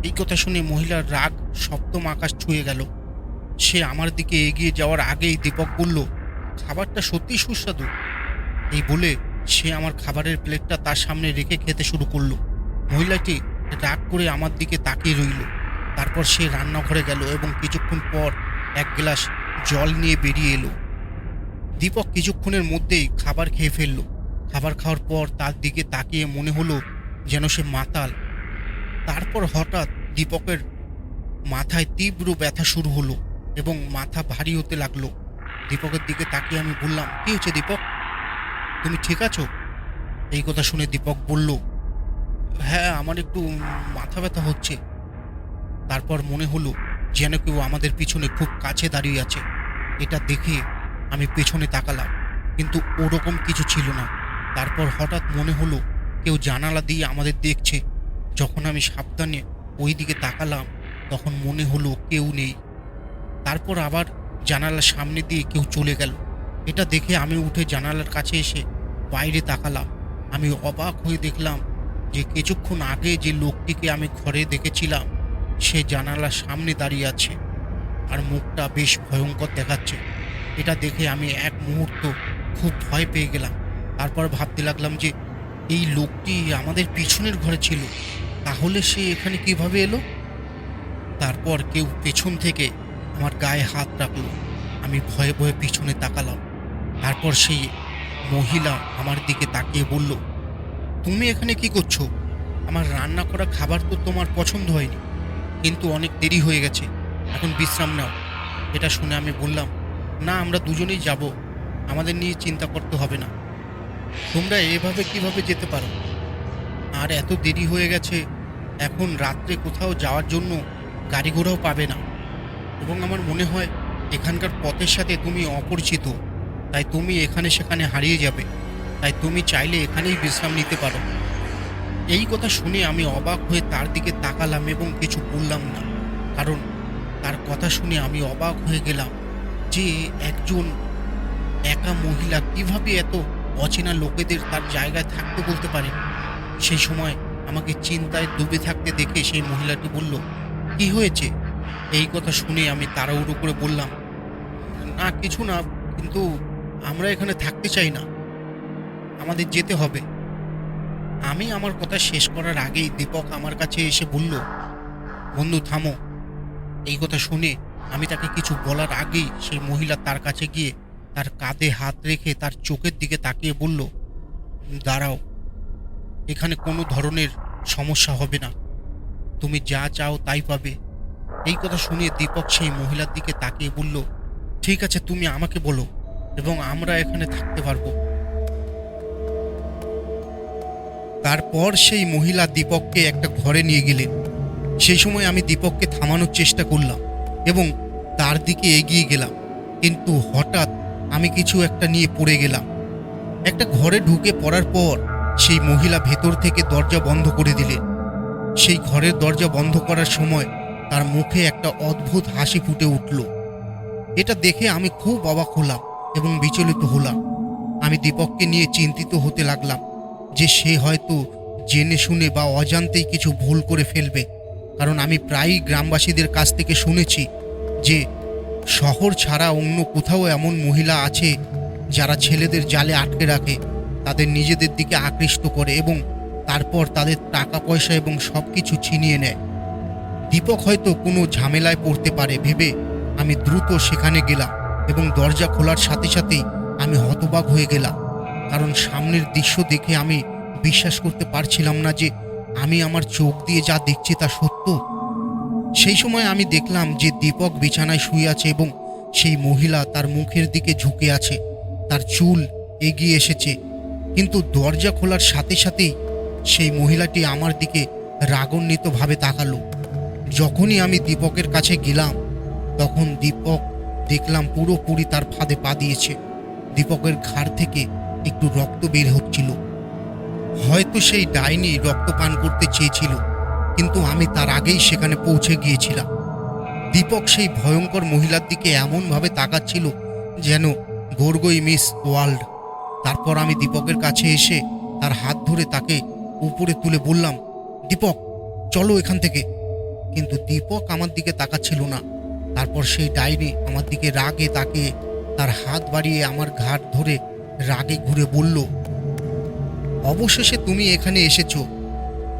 এই কথা শুনে মহিলার রাগ সপ্তম আকাশ ছুঁয়ে গেল। সে আমার দিকে এগিয়ে যাওয়ার আগেই দীপক বলল, খাবারটা সত্যিই সুস্বাদু। এই বলে সে আমার খাবারের প্লেটটা তার সামনে রেখে খেতে শুরু করলো। মহিলাটি রাগ করে আমার দিকে তাকিয়ে রইল। তারপর সে রান্নাঘরে গেল এবং কিছুক্ষণ পর এক গ্লাস জল নিয়ে বেরিয়ে এলো। দীপক কিছুক্ষণের মধ্যেই খাবার খেয়ে ফেলল। খাবার খাওয়ার পর তার দিকে তাকিয়ে মনে হলো যেন সে মাতাল। তারপর হঠাৎ দীপকের মাথায় তীব্র ব্যথা শুরু হলো এবং মাথা ভারী হতে লাগলো। দীপকের দিকে তাকিয়ে আমি বললাম, কি হয়েছে দীপক? তুমি ঠিক আছো? এই কথা শুনে দীপক বলল, হ্যাঁ, আমার একটু মাথা ব্যথা হচ্ছে। তারপর মনে হলো যেন কেউ আমাদের পিছনে খুব কাছে দাঁড়িয়ে আছে। এটা দেখে আমি পেছনে তাকালাম, কিন্তু ওরকম কিছু ছিল না। তারপর হঠাৎ মনে হলো কেউ জানালা দিয়ে আমাদের দেখছে। যখন আমি সাবধানে ওই দিকে তাকালাম, তখন মনে হলো কেউ নেই। তারপর আবার জানালার সামনে দিয়ে কেউ চলে গেল। এটা দেখে আমি উঠে জানালার কাছে এসে বাইরে তাকালাম। আমি অবাক হয়ে দেখলাম যে কিছুক্ষণ আগে যে লোকটিকে আমি ঘরে দেখেছিলাম, সে জানালার সামনে দাঁড়িয়ে আছে আর মুখটা বেশ ভয়ঙ্কর দেখাচ্ছে। এটা দেখে আমি এক মুহূর্ত খুব ভয় পেয়ে গেলাম। তারপর ভাবতে লাগলাম যে এই লোকটি আমাদের পিছনের ঘরে ছিল, তাহলে সে এখানে কিভাবে এলো? তারপর কেউ পেছন থেকে আমার গায়ে হাত রাখলো। আমি ভয়ে ভয়ে পিছনে তাকালাম। তারপর সেই মহিলা আমার দিকে তাকিয়ে বলল, তুমি এখানে কি করছো? আমার রান্না করা খাবার তো তোমার পছন্দ হয়নি, কিন্তু অনেক দেরি হয়ে গেছে, এখন বিশ্রাম নাও। এটা শুনে আমি বললাম, না, আমরা দুজনেই যাব, আমাদের নিয়ে চিন্তা করতে হবে না। তোমরা এভাবে কিভাবে যেতে পারো? আর এত দেরি হয়ে গেছে, এখন রাত্রে কোথাও যাওয়ার জন্য গাড়ি ঘোড়াও পাবে না, এবং আমার মনে হয় এখানকার পথের সাথে তুমি অপরিচিত, তাই তুমি এখানে সেখানে হারিয়ে যাবে। তাই তুমি চাইলে এখানেই বিশ্রাম নিতে পারো। এই কথা শুনে আমি অবাক হয়ে তার দিকে তাকালাম এবং কিছু বললাম না, কারণ তার কথা শুনে আমি অবাক হয়ে গেলাম যে একজন একা মহিলা কিভাবে এত অচেনা লোকেদের তার জায়গায় থাকতে বলতে পারে। সেই সময় আমাকে চিন্তায় ডুবে থাকতে দেখে সেই মহিলাটি বলল, কি হয়েছে? এই কথা শুনে আমি তাড়াহুড়ো করে বললাম, না কিছু না, কিন্তু আমরা এখানে থাকতে চাই না, আমাদের যেতে হবে। আমি আমার কথা শেষ করার আগেই দীপক আমার কাছে এসে বলল, বন্ধু থামো। এই কথা শুনে আমি তাকে কিছু বলার আগেই সেই মহিলা তার কাছে গিয়ে তার কাঁধে হাত রেখে তার চোখের দিকে তাকিয়ে বলল, দাঁড়াও, এখানে কোনো ধরনের সমস্যা হবে না, তুমি যা চাও তাই পাবে। এই কথা শুনে দীপক সেই মহিলার দিকে তাকিয়ে বলল, ঠিক আছে, তুমি আমাকে বলো এবং আমরা এখানে থাকতে পারবো। তারপর সেই মহিলা দীপককে একটা ঘরে নিয়ে গেলেন। সেই সময় আমি দীপককে থামানোর চেষ্টা করলাম এবং তার দিকে এগিয়ে গেলাম, কিন্তু হঠাৎ আমি কিছু একটা নিয়ে পড়ে গেলাম। একটা ঘরে ঢুকে পড়ার পর সেই মহিলা ভেতর থেকে দরজা বন্ধ করে দিলেন। সেই ঘরের দরজা বন্ধ করার সময় তার মুখে একটা অদ্ভুত হাসি ফুটে উঠল। এটা দেখে আমি খুব অবাক হলাম এবং বিচলিত হলাম। আমি দীপককে নিয়ে চিন্তিত হতে লাগলাম যে সে হয়তো জেনে শুনে বা অজান্তেই কিছু ভুল করে ফেলবে, কারণ আমি প্রায়ই গ্রামবাসীদের কাছ থেকে শুনেছি যে শহর ছাড়া অন্য কোথাও এমন মহিলা আছে যারা ছেলেদের জালে আটকে রাখে, তাদের নিজেদের দিকে আকৃষ্ট করে এবং তারপর তাদের টাকা পয়সা এবং সব কিছু ছিনিয়ে নেয়। দীপক হয়তো কোনো ঝামেলায় পড়তে পারে ভেবে আমি দ্রুত সেখানে গেলাম এবং দরজা খোলার সাথে সাথেই আমি হতবাক হয়ে গেলাম, কারণ সামনের দৃশ্য দেখে আমি বিশ্বাস করতে পারছিলাম না যে আমি আমার চোখ দিয়ে যা দেখছি তা সত্য। সেই সময় আমি দেখলাম যে দীপক বিছানায় শুয়ে আছে এবং সেই মহিলা তার মুখের দিকে ঝুঁকে আছে, তার চুল এগিয়ে এসেছে, কিন্তু দরজা খোলার সাথে সাথেই সেই মহিলাটি আমার দিকে রাগান্বিতভাবে তাকালো। যখনই আমি দীপকের কাছে গেলাম তখন দীপক দেখলাম পুরোপুরি তার ফাঁদে পা দিয়েছে। দীপকের ঘাড় থেকে একটু রক্ত বের হচ্ছিল। হয়তো সেই ডাইনি রক্ত পান করতে চেয়েছিল, কিন্তু আমি তার আগেই সেখানে পৌঁছে গিয়েছিলাম। দীপক সেই ভয়ঙ্কর মহিলার দিকে এমনভাবে তাকাচ্ছিল যেন গর্গই মিস ওয়ার্ল্ড। তারপর আমি দীপকের কাছে এসে তার হাত ধরে তাকে উপরে তুলে বললাম, দীপক চলো এখান থেকে। কিন্তু দীপক আমার দিকে তাকাচ্ছিল না। তারপর সেই ডাইনি আমার দিকে রাগে তাকিয়ে তার হাত বাড়িয়ে আমার ঘাট ধরে রাগে ঘুরে বলল, অবশেষে তুমি এখানে এসেছো,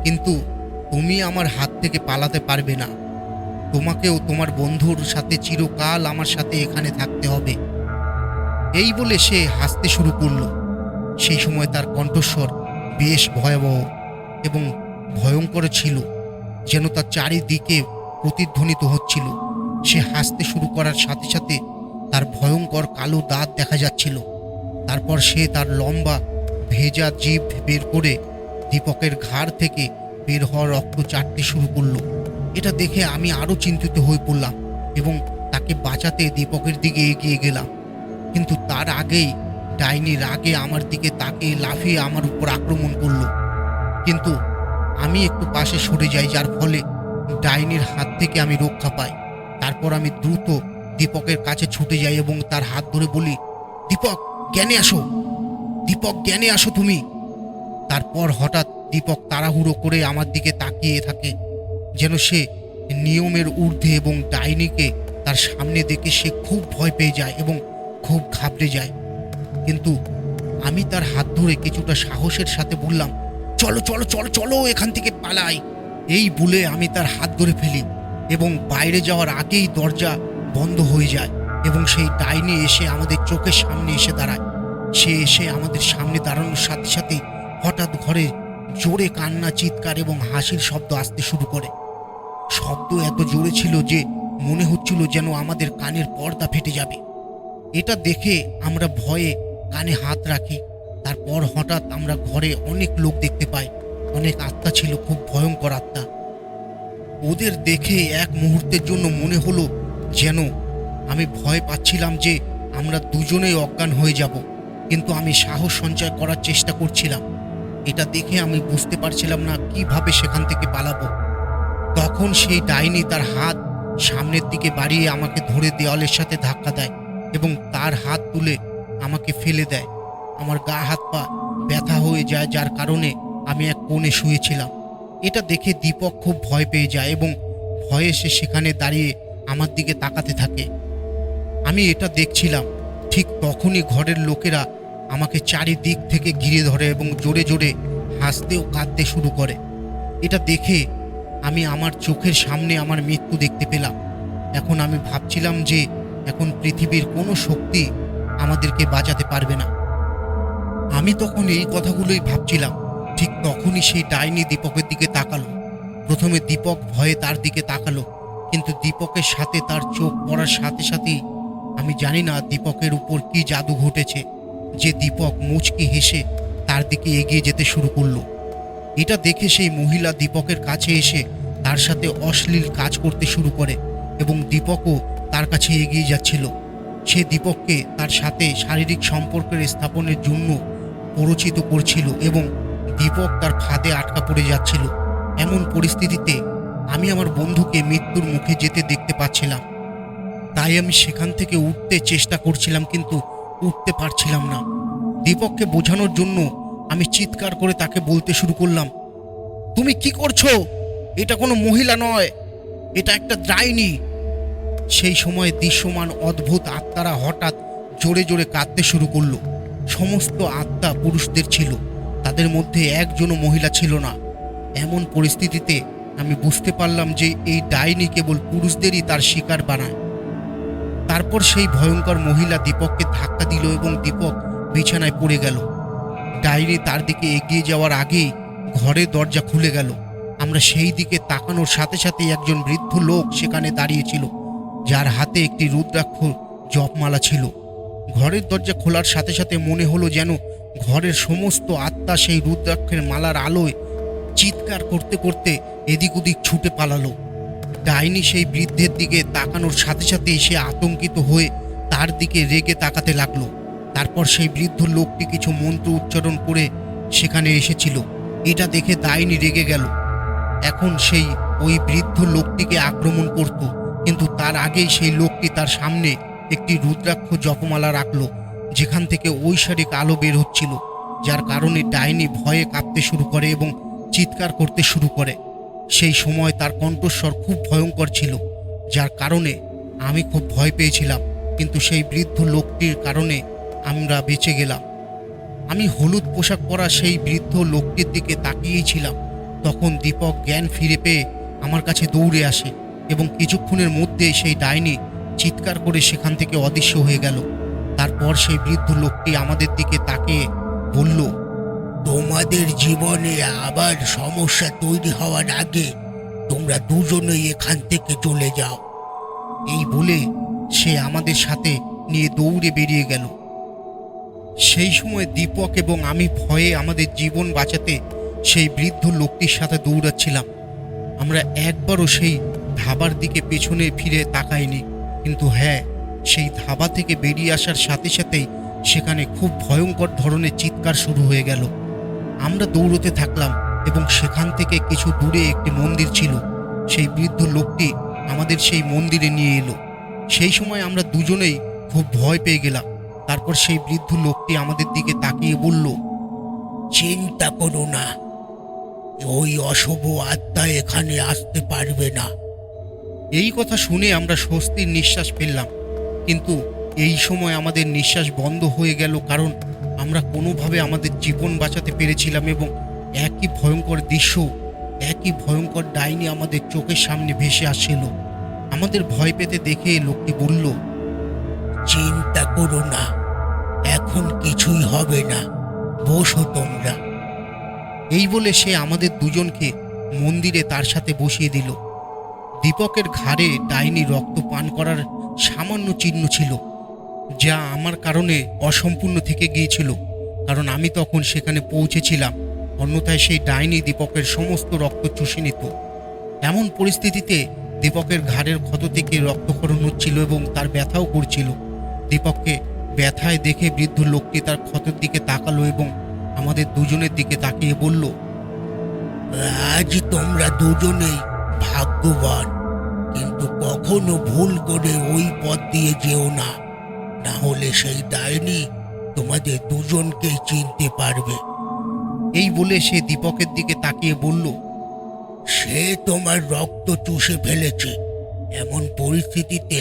কিন্তু তুমি আমার হাত থেকে পালাতে পারবে না। তোমাকেও তোমার বন্ধুর সাথে চিরকাল আমার সাথে এখানে থাকতে হবে। এই বলে সে হাসতে শুরু করলো। সেই সময় তার কণ্ঠস্বর বেশ ভয়াবহ এবং ভয়ঙ্কর ছিল, যেন তার চারিদিকে প্রতিধ্বনিত হচ্ছিল। সে হাসতে শুরু করার সাথে সাথে তার ভয়ঙ্কর কালো দাঁত দেখা যাচ্ছিল। তারপর সে তার লম্বা ভেজা জিভ বের করে দীপকের ঘাড় থেকে বের হওয়া রক্ত চাটতে শুরু করলো। এটা দেখে আমি আরও চিন্তিত হয়ে পড়লাম এবং তাকে বাঁচাতে দীপকের দিকে এগিয়ে গেলাম, কিন্তু তার আগেই ডাইনি রাগে আমার দিকে তাকিয়ে লাফিয়ে আমার উপর আক্রমণ করলো। কিন্তু আমি একটু পাশে সরে যাই, যার ফলে ডাইনির হাত থেকে আমি রক্ষা পাই। তারপর আমি দ্রুত দীপকের কাছে ছুটে যাই এবং তার হাত ধরে বলি, দীপক জ্ঞানে আসো, দীপক জ্ঞানে আসো তুমি। তারপর হঠাৎ দীপক তাড়াহুড়ো করে আমার দিকে তাকিয়ে থাকে, যেন সে নিয়মের ঊর্ধ্বে, এবং ডাইনিকে তার সামনে দেখে সে খুব ভয় পেয়ে যায় এবং খুব ঘাবড়ে যায়। কিন্তু আমি তার হাত ধরে কিছুটা সাহসের সাথে বললাম, চলো চলো চলো চলো এখান থেকে পালাই। এই বলে আমি তার হাত ধরে ফেলি এবং বাইরে যাওয়ার আগেই দরজা বন্ধ হয়ে যায় এবং সেই ডাইনি এসে আমাদের চোখের সামনে এসে দাঁড়ায়। সে এসে আমাদের সামনে দাঁড়ানোর সাথে সাথেই হঠাৎ ঘরে জোরে কান্না, চিৎকার এবং হাসির শব্দ আসতে শুরু করে। শব্দ এত জোরে ছিল যে মনে হচ্ছিল যেন আমাদের কানের পর্দা ফেটে যাবে। এটা দেখে আমরা ভয়ে কানে হাত রাখি। তারপর হঠাৎ আমরা ঘরে অনেক লোক দেখতে পাই। অনেক আত্মা ছিল, খুব ভয়ঙ্কর আত্মা। ওদের দেখে এক মুহূর্তের জন্য মনে হলো যেন আমি ভয় পাচ্ছিলাম যে আমরা দুজনেই অজ্ঞান হয়ে যাব, কিন্তু আমি সাহস সঞ্চয় করার চেষ্টা করছিলাম। এটা দেখে আমি বুঝতে পারছিলাম না কিভাবে সেখান থেকে পালাবো। তখন সেই ডাইনি তার হাত সামনের দিকে বাড়িয়ে আমাকে ধরে দেওয়ালের সাথে ধাক্কা দেয় এবং তার হাত তুলে আমাকে ফেলে দেয়। আমার গা হাত পা ব্যথা হয়ে যায়, যার কারণে আমি এক কোণে শুয়েছিলাম। এটা দেখে দীপক খুব ভয় পেয়ে যায় এবং ভয়ে সে সেখানে দাঁড়িয়ে আমার দিকে তাকাতে থাকে। আমি এটা দেখছিলাম, ঠিক তখনই ঘরের লোকেরা আমাকে চারিদিক থেকে ঘিরে ধরে এবং জোরে জোরে হাসতে ও কাঁদতে শুরু করে। এটা দেখে আমি আমার চোখের সামনে আমার মৃত্যু দেখতে পেলাম। এখন আমি ভাবছিলাম যে এখন পৃথিবীর কোনো শক্তি আমাদেরকে বাঁচাতে পারবে না। আমি তখন এই কথাগুলোই ভাবছিলাম, ঠিক তখনই সেই ডাইনি দীপকের দিকে তাকালো। প্রথমে দীপক ভয়ে তার দিকে তাকালো, কিন্তু দীপকের সাথে তার চোখ পড়ার সাথে সাথেই আমি জানি না দীপকের উপর কি জাদু ঘটেছে যে দীপক মুচকি হেসে তার দিকে এগিয়ে যেতে শুরু করলো। এটা দেখে সেই মহিলা দীপকের কাছে এসে তার সাথে অশ্লীল কাজ করতে শুরু করে এবং দীপকও তার কাছে এগিয়ে যাচ্ছিল। সে দীপককে তার সাথে শারীরিক সম্পর্কের স্থাপনের জন্য প্ররোচিত করছিল এবং দীপক তার ফাঁদে আটকা পড়ে যাচ্ছিল। এমন পরিস্থিতিতে আমি আমার বন্ধুকে মৃত্যুর মুখে যেতে দেখতে পাচ্ছিলাম। তাই আমি সেখান থেকে উঠতে চেষ্টা করছিলাম, কিন্তু উঠতে পারছিলাম না। দীপককে বোঝানোর জন্য আমি চিৎকার করে তাকে বলতে শুরু করলাম, তুমি কি করছো? এটা কোনো মহিলা নয়, এটা একটা ডাইনি। সেই সময় দৃশ্যমান অদ্ভুত আত্মারা হঠাৎ জোরে জোরে কাঁদতে শুরু করলো। সমস্ত আত্মা পুরুষদের ছিল, তাদের মধ্যে একজনও মহিলা ছিল না। এমন পরিস্থিতিতে আমি বুঝতে পারলাম যে এই ডাইনি কেবল পুরুষদেরই তার শিকার বানায়। তারপর সেই ভয়ঙ্কর মহিলা দীপককে ধাক্কা দিল এবং দীপক বিছানায় পড়ে গেল। ডাইনি তার দিকে এগিয়ে যাওয়ার আগেই ঘরের দরজা খুলে গেল। আমরা সেই দিকে তাকানোর সাথে সাথেই একজন বৃদ্ধ লোক সেখানে দাঁড়িয়েছিল, যার হাতে একটি রুদ্রাক্ষ জপমালা ছিল। ঘরের দরজা খোলার সাথে সাথে মনে হলো যেন ঘরের সমস্ত আত্মা সেই রুদ্রাক্ষের মালার আলোয় চিৎকার করতে করতে এদিক ওদিক ছুটে পালালো। ডাইনি সেই বৃদ্ধের দিকে তাকানোর সাথে সাথেই সে আতঙ্কিত হয়ে তার দিকে রেগে তাকাতে লাগলো। তারপর সেই বৃদ্ধ লোকটি কিছু মন্ত্র উচ্চারণ করে সেখানে এসেছিল। এটা দেখে ডাইনি রেগে গেল। এখন সেই ওই বৃদ্ধ লোকটিকে আক্রমণ করত, কিন্তু তার আগেই সেই লোকটি তার সামনে একটি রুদ্রাক্ষ জপমালা রাখলো, যেখান থেকে ঐশ্বরিক আলো বের হচ্ছিল, যার কারণে ডাইনি ভয়ে কাঁপতে শুরু করে এবং চিৎকার করতে শুরু করে। সেই সময় তার কণ্ঠস্বর খুব ভয়ঙ্কর ছিল, যার কারণে আমি খুব ভয় পেয়েছিলাম, কিন্তু সেই বৃদ্ধ লোকটির কারণে আমরা বেঁচে গেলাম। আমি হলুদ পোশাক পরা সেই বৃদ্ধ লোকটির দিকে তাকিয়েই ছিলাম। তখন দীপক জ্ঞান ফিরে পেয়ে আমার কাছে দৌড়ে আসে এবং কিছুক্ষণের মধ্যে সেই ডাইনি চিৎকার করে সেখান থেকে অদৃশ্য হয়ে গেল। তারপর সেই বৃদ্ধ লোকটি আমাদের দিকে তাকিয়ে বলল, তোমাদের জীবনে আবার সমস্যা তৈরি হওয়ার আগে তোমরা দুজনেই এখান থেকে চলে যাও। এই বলে সে আমাদের সাথে নিয়ে দৌড়ে বেরিয়ে গেল। সেই সময় দীপক এবং আমি ভয়ে আমাদের জীবন বাঁচাতে সেই বৃদ্ধ লোকটির সাথে দৌড়াচ্ছিলাম। আমরা একবারও সেই ধাবার দিকে পেছনে ফিরে তাকাইনি, কিন্তু হ্যাঁ, সেই ধাবা থেকে বেরিয়ে আসার সাথে সাথেই সেখানে খুব ভয়ঙ্কর ধরনের চিৎকার শুরু হয়ে গেল। আমরা দৌড়তে থাকলাম এবং সেখান থেকে কিছু দূরে একটি মন্দির ছিল। সেই বৃদ্ধ লোকটি আমাদের সেই মন্দিরে নিয়ে এলো। সেই সময় আমরা দুজনেই খুব ভয় পেয়ে গেলাম। তারপর সেই বৃদ্ধ লোকটি আমাদের দিকে তাকিয়ে বলল, চিন্তা করো না, ওই অশুভ আত্মা এখানে আসতে পারবে না। এই কথা শুনে আমরা স্বস্তির নিঃশ্বাস ফেললাম, কিন্তু এই সময় আমাদের নিঃশ্বাস বন্ধ হয়ে গেল, কারণ আমরা কোনোভাবে আমাদের জীবন বাঁচাতে পেরেছিলাম এবং একই ভয়ঙ্কর দৃশ্য, একই ভয়ঙ্কর ডাইনি আমাদের চোখের সামনে ভেসে আসছিল। আমাদের ভয় পেতে দেখে লোকটি বলল, চিন্তা করো না, এখন কিছুই হবে না, বসো তোমরা। এই বলে সে আমাদের দুজনকে মন্দিরে তার সাথে বসিয়ে দিল। দীপকের ঘাড়ে ডাইনি রক্ত পান করার সামান্য চিহ্ন ছিল, যা আমার কারণে অসম্পূর্ণ থেকে গিয়েছিল, কারণ আমি তখন সেখানে পৌঁছেছিলাম। অন্যথায় সেই ডাইনি দীপকের সমস্ত রক্ত চুষে নিত। এমন পরিস্থিতিতে দীপকের ঘাড়ের ক্ষত থেকে রক্তক্ষরণ হচ্ছিল এবং তার ব্যথাও করছিল। দীপককে ব্যথায় দেখে বৃদ্ধ লোকটি তার ক্ষতের দিকে তাকালো এবং আমাদের দুজনের দিকে তাকিয়ে বলল, আজ তোমরা দুজনেই ভাগ্যবান, কিন্তু কখনো ভুল করে ওই পথ দিয়ে যেও না, না হলে সেই ডাইনি তোমাদের দুজনকেই চিনতে পারবে। এই বলে সে দীপকের দিকে তাকিয়ে বলল, সে তোমার রক্ত চুষে ফেলেছে, এমন পরিস্থিতিতে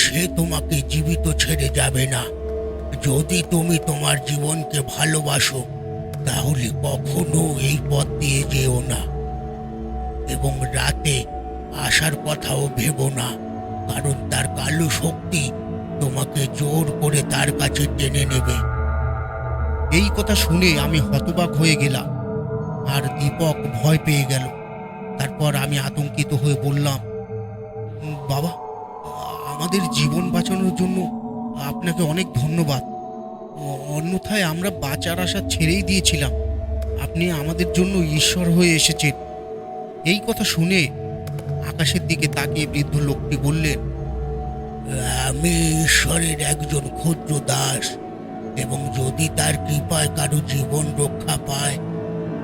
সে তোমাকে জীবিত ছেড়ে যাবে না। যদি তুমি তোমার জীবনকে ভালোবাসো তাহলে কখনো এই পথ দিয়ে যেও না, এবং রাতে আসার কথাও ভেবো না, কারণ তার কালো শক্তি তোমাকে জোর করে তার কাছে টেনে নেবে। এই কথা শুনে আমি হতবাক হয়ে গেলাম, আর দীপক ভয় পেয়ে গেল। তারপর আমি আতঙ্কিত হয়ে বললাম, বাবা, আমাদের জীবন বাঁচানোর জন্য আপনাকে অনেক ধন্যবাদ। অন্যথায় আমরা বাঁচার আশা ছেড়েই দিয়েছিলাম। আপনি আমাদের জন্য ঈশ্বর হয়ে এসেছেন। এই কথা শুনে আকাশের দিকে তাকিয়ে বৃদ্ধ লোকটি বললেন, আমি ঈশ্বরের একজন ক্ষুদ্র দাস, এবং যদি তার কৃপায় কারো জীবন রক্ষা পায়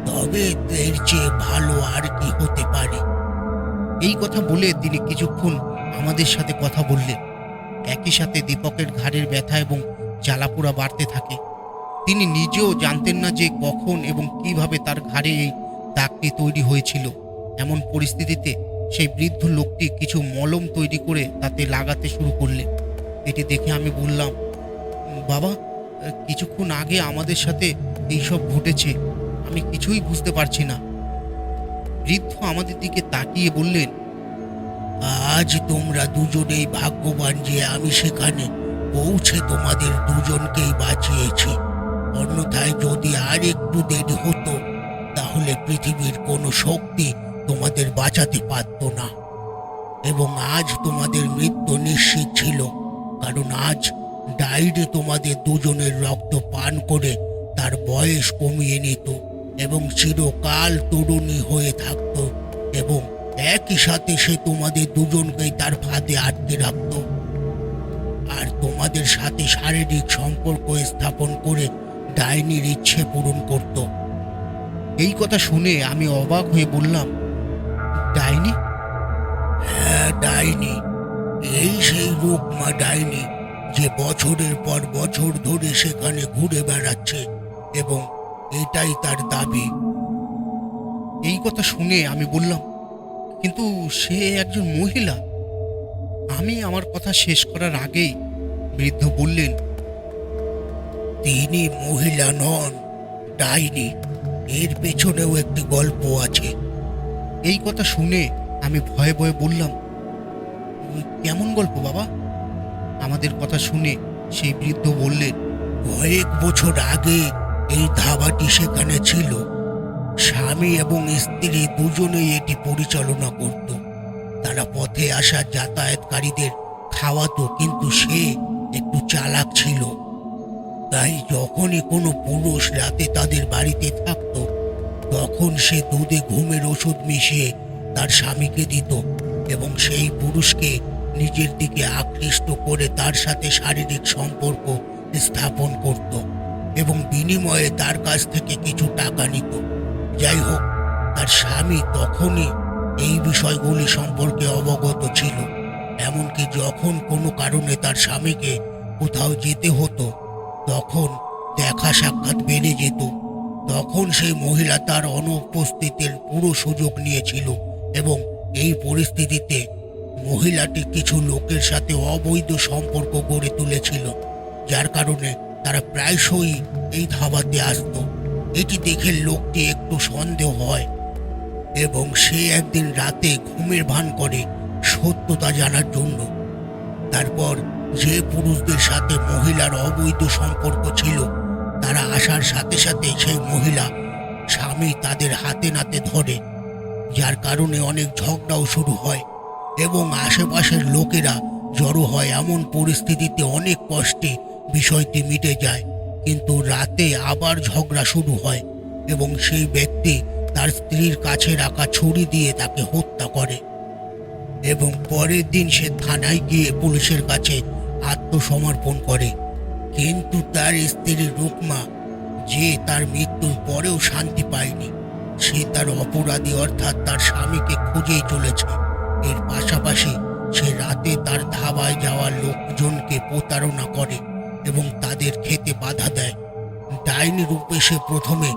তবে এর চেয়ে ভালো আর কি হতে পারে। এই কথা বলে তিনি কিছুক্ষণ আমাদের সাথে কথা বললেন। একই সাথে দীপকের ঘাড়ের ব্যথা এবং জ্বালাপোড়া বাড়তে থাকে। তিনি নিজেও জানতেন না যে কখন এবং কিভাবে তার ঘাড়ে এই দাগটি তৈরি হয়েছিল। এমন পরিস্থিতিতে সেই বৃদ্ধ লোকটি কিছু মলম তৈরি করে তাতে লাগাতে শুরু করলেন। এটি দেখে আমি বললাম, বাবা, কিছুক্ষণ আগে আমাদের সাথে এইসব ঘটেছে, আমি কিছুই বুঝতে পারছি না। বৃদ্ধ আমাদের দিকে তাকিয়ে বললেন, আজ তোমরা দুজনেই ভাগ্যবান যে আমি সেখানে পৌঁছে তোমাদের দুজনকেই বাঁচিয়েছি। অন্যথায় যদি আর একটু দেরি হতো তাহলে পৃথিবীর কোনো শক্তি তোমাদের বাঁচাতে পারত না, এবং আজ তোমাদের মৃত্যু নিশ্চিত ছিল, কারণ আজ ডাইনি তোমাদের দুজনের রক্ত পান করে তার বয়স কমিয়ে নিত এবং চিরকাল তরুণী হয়ে থাকত, এবং একই সাথে সে তোমাদের দুজনকেই তার ফাঁদে আটকে রাখত আর তোমাদের সাথে শারীরিক সম্পর্ক স্থাপন করে ডাইনির ইচ্ছে পূরণ করত। এই কথা শুনে আমি অবাক হয়ে বললাম, ডাইনি? হ্যাঁ, ডাইনি। এই সেই রুকমা ডাইনি যে বছরের পর বছর ধরে সেখানে ঘুরে বেড়াচ্ছে, এবং এটাই তার দাবি। এই কথা শুনে আমি বললাম, কিন্তু সে একজন মহিলা। আমি আমার কথা শেষ করার আগেই বৃদ্ধ বললেন, তিনি মহিলা নন, ডাইনি। এর পেছনেও একটি গল্প আছে। এই কথা শুনে আমি ভয়ে ভয়ে বললাম, কেমন গল্প বাবা? আমাদের কথা শুনে সেই বৃদ্ধ বললেন, কয়েক বছর আগে এই ধাবাটি সেখানে ছিল। স্বামী এবং স্ত্রী দুজনেই এটি পরিচালনা করত। তারা পথে আসা যাতায়াতকারীদের খাওয়াতো, কিন্তু সে একটু চালাক ছিল। তাই যখনই কোনো পুরুষ রাতে তাদের বাড়িতে থাকতো তখন সে দুধে ঘুমের ওষুধ মিশিয়ে তার স্বামীকে দিত, এবং সেই পুরুষকে নিজের দিকে আকৃষ্ট করে তার সাথে শারীরিক সম্পর্ক স্থাপন করত এবং বিনিময়ে তার কাছ থেকে কিছু টাকা নিত। যাই হোক, তার স্বামী তখনই এই বিষয়গুলি সম্পর্কে অবগত ছিল। এমনকি যখন কোনো কারণে তার স্বামীকে কোথাও যেতে হতো তখন দেখা সাক্ষাৎ বেড়ে যেত, তখন সেই মহিলা তার অনুপস্থিতির পুরো সুযোগ নিয়েছিল, এবং এই পরিস্থিতিতে মহিলাটি কিছু লোকের সাথে অবৈধ সম্পর্ক গড়ে তুলেছিল, যার কারণে তারা প্রায়শই এই ধাবাতে আসতো। এটি দেখে লোকটি একটু সন্দেহ হয় এবং সে একদিন রাতে ঘুমের ভান করে সত্যতা জানার জন্য। তারপর যে পুরুষদের সাথে মহিলার অবৈধ সম্পর্ক ছিল তারা আসার সাথে সাথে সেই মহিলা স্বামী তাদের হাতে নাতে ধরে, যার কারণে অনেক ঝগড়াও শুরু হয় এবং আশেপাশের লোকেরা জড়ো হয়। এমন পরিস্থিতিতে অনেক কষ্টে বিষয়টি মিটে যায়, কিন্তু রাতে আবার ঝগড়া শুরু হয় এবং সেই ব্যক্তি তার স্ত্রীর কাছে রাখা ছুরি দিয়ে তাকে হত্যা করে, এবং পরের দিন সে থানায় গিয়ে পুলিশের কাছে আত্মসমর্পণ করে। কিন্তু তার স্ত্রী রুকমা, যে তার মৃত্যু মৃত্যুর পরেও শান্তি পায়নি। সে তার অপরাধী অর্থাৎ তার স্বামীকে খুঁজেই চলেছে। এর পাশাপাশি সে রাতে তার ধাবায় যাওয়া লোকজনকে প্রতারণা করে এবং তাদের খেতে বাধা দেয়। ডাইনি রূপে সে প্রথমে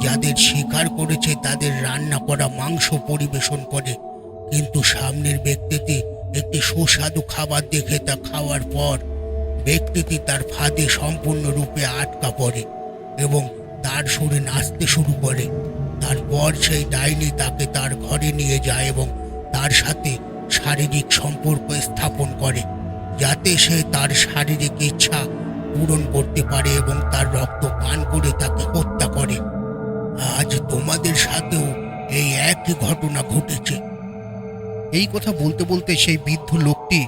যাদের শিকার করেছে তাদের রান্না করা মাংস পরিবেশন করে, কিন্তু সামনের ব্যক্তিটি একটি সুস্বাদু খাবার দেখে তা খাওয়ার পর ব্যক্তিটি তার ফাঁদে সম্পূর্ণরূপে আটকা পড়ে এবং তার সুরে নাচতে শুরু করে। তারপর সেই ডাইনি তাকে তার ঘরে নিয়ে যায় এবং তার সাথে শারীরিক সম্পর্ক স্থাপন করে, যাতে সে তার শারীরিক ইচ্ছা পূরণ করতে পারে এবং তার রক্ত পান করে তাকে হত্যা করে। আজ তোমাদের সাথেও এই একই ঘটনা ঘটেছে। এই কথা বলতে বলতে সেই বৃদ্ধ লোকটি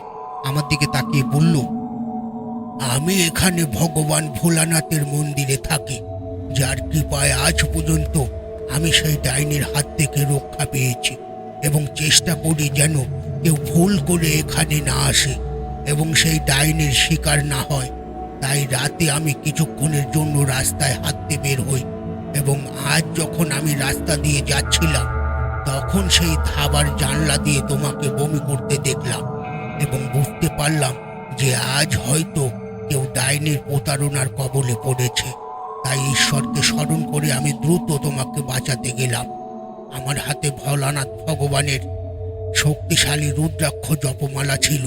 আমার দিকে তাকিয়ে বলল, আমি এখানে ভগবান ভোলানাথের মন্দিরে থাকি, যার কৃপায় আজ পর্যন্ত আমি সেই ডাইনির হাত থেকে রক্ষা পেয়েছি এবং চেষ্টা করি যেন কেউ ভুল করে এখানে না আসে এবং সেই ডাইনির শিকার না হয়। তাই রাতে আমি কিছুক্ষণের জন্য রাস্তায় হাঁটতে বের হই এবং আজ যখন আমি রাস্তা দিয়ে যাচ্ছিলাম তখন সেই ধাবার জানলা দিয়ে তোমাকে বমি করতে দেখলাম এবং বুঝতে পারলাম যে আজ হয়তো কেউ ডাইনির প্রতারণার কবলে পড়েছে। তাই ঈশ্বরকে স্মরণ করে আমি দ্রুত তোমাকে বাঁচাতে গেলাম। আমার হাতে ভোলানাথ ভগবানের শক্তিশালী রুদ্রাক্ষ জপমালা ছিল,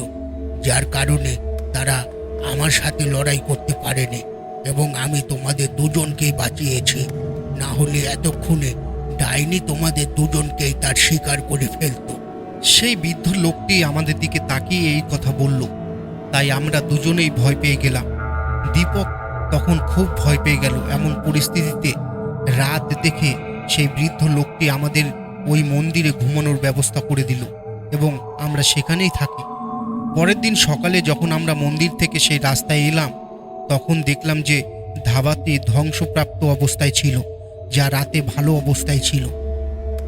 যার কারণে তারা আমার সাথে লড়াই করতে পারেনি এবং আমি তোমাদের দুজনকেই বাঁচিয়েছি। না হলে এতক্ষণে ডাইনি তোমাদের দুজনকেই তার শিকার করে ফেলতো। সেই বৃদ্ধ লোকটি আমাদের দিকে তাকিয়ে এই কথা বলল। তাই আমরা দুজনেই ভয় পেয়ে গেলাম। দীপক তখন খুব ভয় পেয়ে গেল। এমন পরিস্থিতিতে রাত দেখে সেই বৃদ্ধ লোকটি আমাদের ওই মন্দিরে ঘুমানোর ব্যবস্থা করে দিল এবং আমরা সেখানেই থাকি। পরের দিন সকালে যখন আমরা মন্দির থেকে সেই রাস্তায় এলাম তখন দেখলাম যে ধাবাটি ধ্বংসপ্রাপ্ত অবস্থায় ছিল, যা রাতে ভালো অবস্থায় ছিল।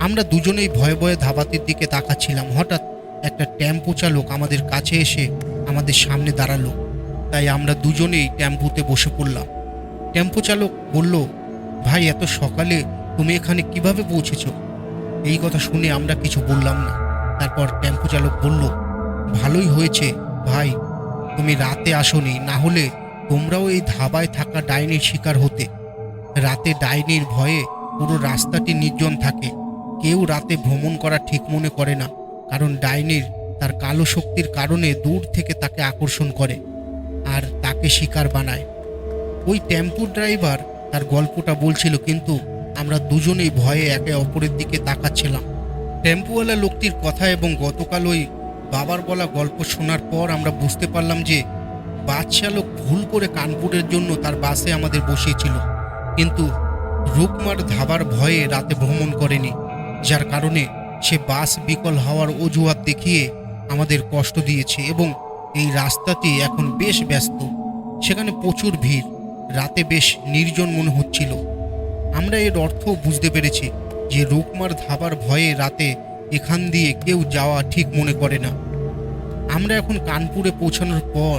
আমরা দুজনেই ভয়ে ভয়ে ধাবাটির দিকে তাকাচ্ছিলাম। হঠাৎ একটা টেম্পো চালক আমাদের কাছে এসে আমাদের সামনে দাঁড়ালো। তাই আমরা দুজনেই টেম্পোতে বসে পড়লাম। টেম্পো চালক বলল, ভাই, এত সকালে তুমি এখানে কিভাবে পৌঁছেছো? এই কথা শুনে আমরা কিছু বললাম না। তারপর টেম্পো চালক বলল, ভালোই হয়েছে ভাই তুমি রাতে আসোনি, না হলে তোমরাও এই ধাবায় থাকা ডাইনির শিকার হতে। রাতে ডাইনির ভয়ে পুরো রাস্তাটি নির্জন থাকে। কেউ রাতে ভ্রমণ করা ঠিক মনে করে না, কারণ ডাইনির তার কালো শক্তির কারণে দূর থেকে তাকে আকর্ষণ করে আর তাকে শিকার বানায়। ওই টেম্পো ড্রাইভার তার গল্পটা বলছিল, কিন্তু আমরা দুজনেই ভয়ে একে অপরের দিকে তাকাচ্ছিলাম। টেম্পোওয়ালা লোকটির কথা এবং গতকাল ওই বাবার বলা গল্প শোনার পর আমরা বুঝতে পারলাম যে বাস চালক ভুল করে কানপুরের জন্য তার বাসে আমাদের বসিয়েছিল, কিন্তু রুকমার ধাবার ভয়ে রাতে ভ্রমণ করেনি, যার কারণে সে বাস বিকল হওয়ার অজুহাত দেখিয়ে আমাদের কষ্ট দিয়েছে। এবং এই রাস্তাটি এখন বেশ ব্যস্ত, সেখানে প্রচুর ভিড়, রাতে বেশ নির্জন মনে হচ্ছিল। আমরা এর অর্থ বুঝতে পেরেছি যে রুকমার ধাবার ভয়ে রাতে এখান দিয়ে কেউ যাওয়া ঠিক মনে করে না। আমরা এখন কানপুরে পৌঁছানোর পর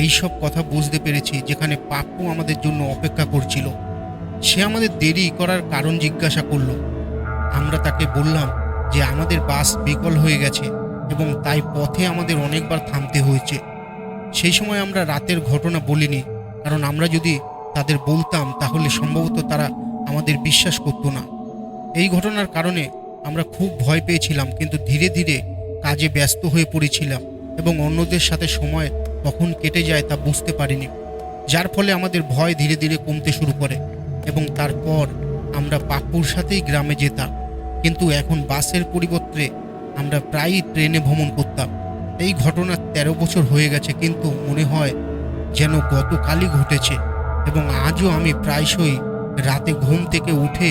এই সব কথা বুঝতে পেরেছি, যেখানে পাপ্পু আমাদের জন্য অপেক্ষা করছিল। সে আমাদের দেরি করার কারণ জিজ্ঞাসা করলো। আমরা তাকে বললাম যে আমাদের বাস বিকল হয়ে গেছে এবং তাই পথে আমাদের অনেকবার থামতে হয়েছে। সেই সময় আমরা রাতের ঘটনা বলিনি, কারণ আমরা যদি তাদের বলতাম তাহলে সম্ভবত তারা আমাদের বিশ্বাস করতো না। এই ঘটনার কারণে আমরা খুব ভয় পেয়েছিলাম, কিন্তু ধীরে ধীরে কাজে ব্যস্ত হয়ে পড়েছিলাম এবং অন্যদের সাথে সময় কখন কেটে যায় তা বুঝতে পারিনি, যার ফলে আমাদের ভয় ধীরে ধীরে কমতে শুরু করে এবং তারপর আমরা পাপ্পুর সাথেই গ্রামে যেতাম। কিন্তু এখন বাসের পরিবর্তে আমরা প্রায়ই ট্রেনে ভ্রমণ করতাম। এই ঘটনা 13 বছর হয়ে গেছে, কিন্তু মনে হয় যেন গতকালই ঘটেছে। এবং আজও আমি প্রায়শই রাতে ঘুম থেকে উঠে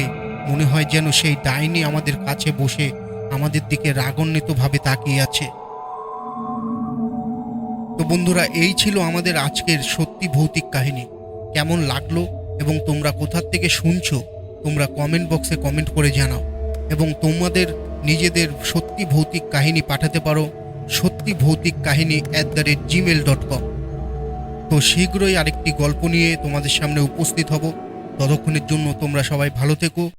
মনে হয় যেন সেই ডাইনি আমাদের কাছে বসে আমাদের দিকে রাগান্বিতভাবে তাকিয়ে আছে। তো বন্ধুরা, এই ছিল আমাদের আজকের সত্যি ভৌতিক কাহিনী। কেমন লাগলো এবং তোমরা কোথা থেকে শুনছো তোমরা কমেন্ট বক্সে কমেন্ট করে জানাও এবং তোমাদের নিজেদের সত্যি ভৌতিক কাহিনী পাঠাতে পারো সত্যিভৌতিককাহিনী@gmail.com। তো শীঘ্রই আরেকটি গল্প নিয়ে তোমাদের সামনে উপস্থিত হব। ততক্ষণের জন্য তোমরা সবাই ভালো থেকো।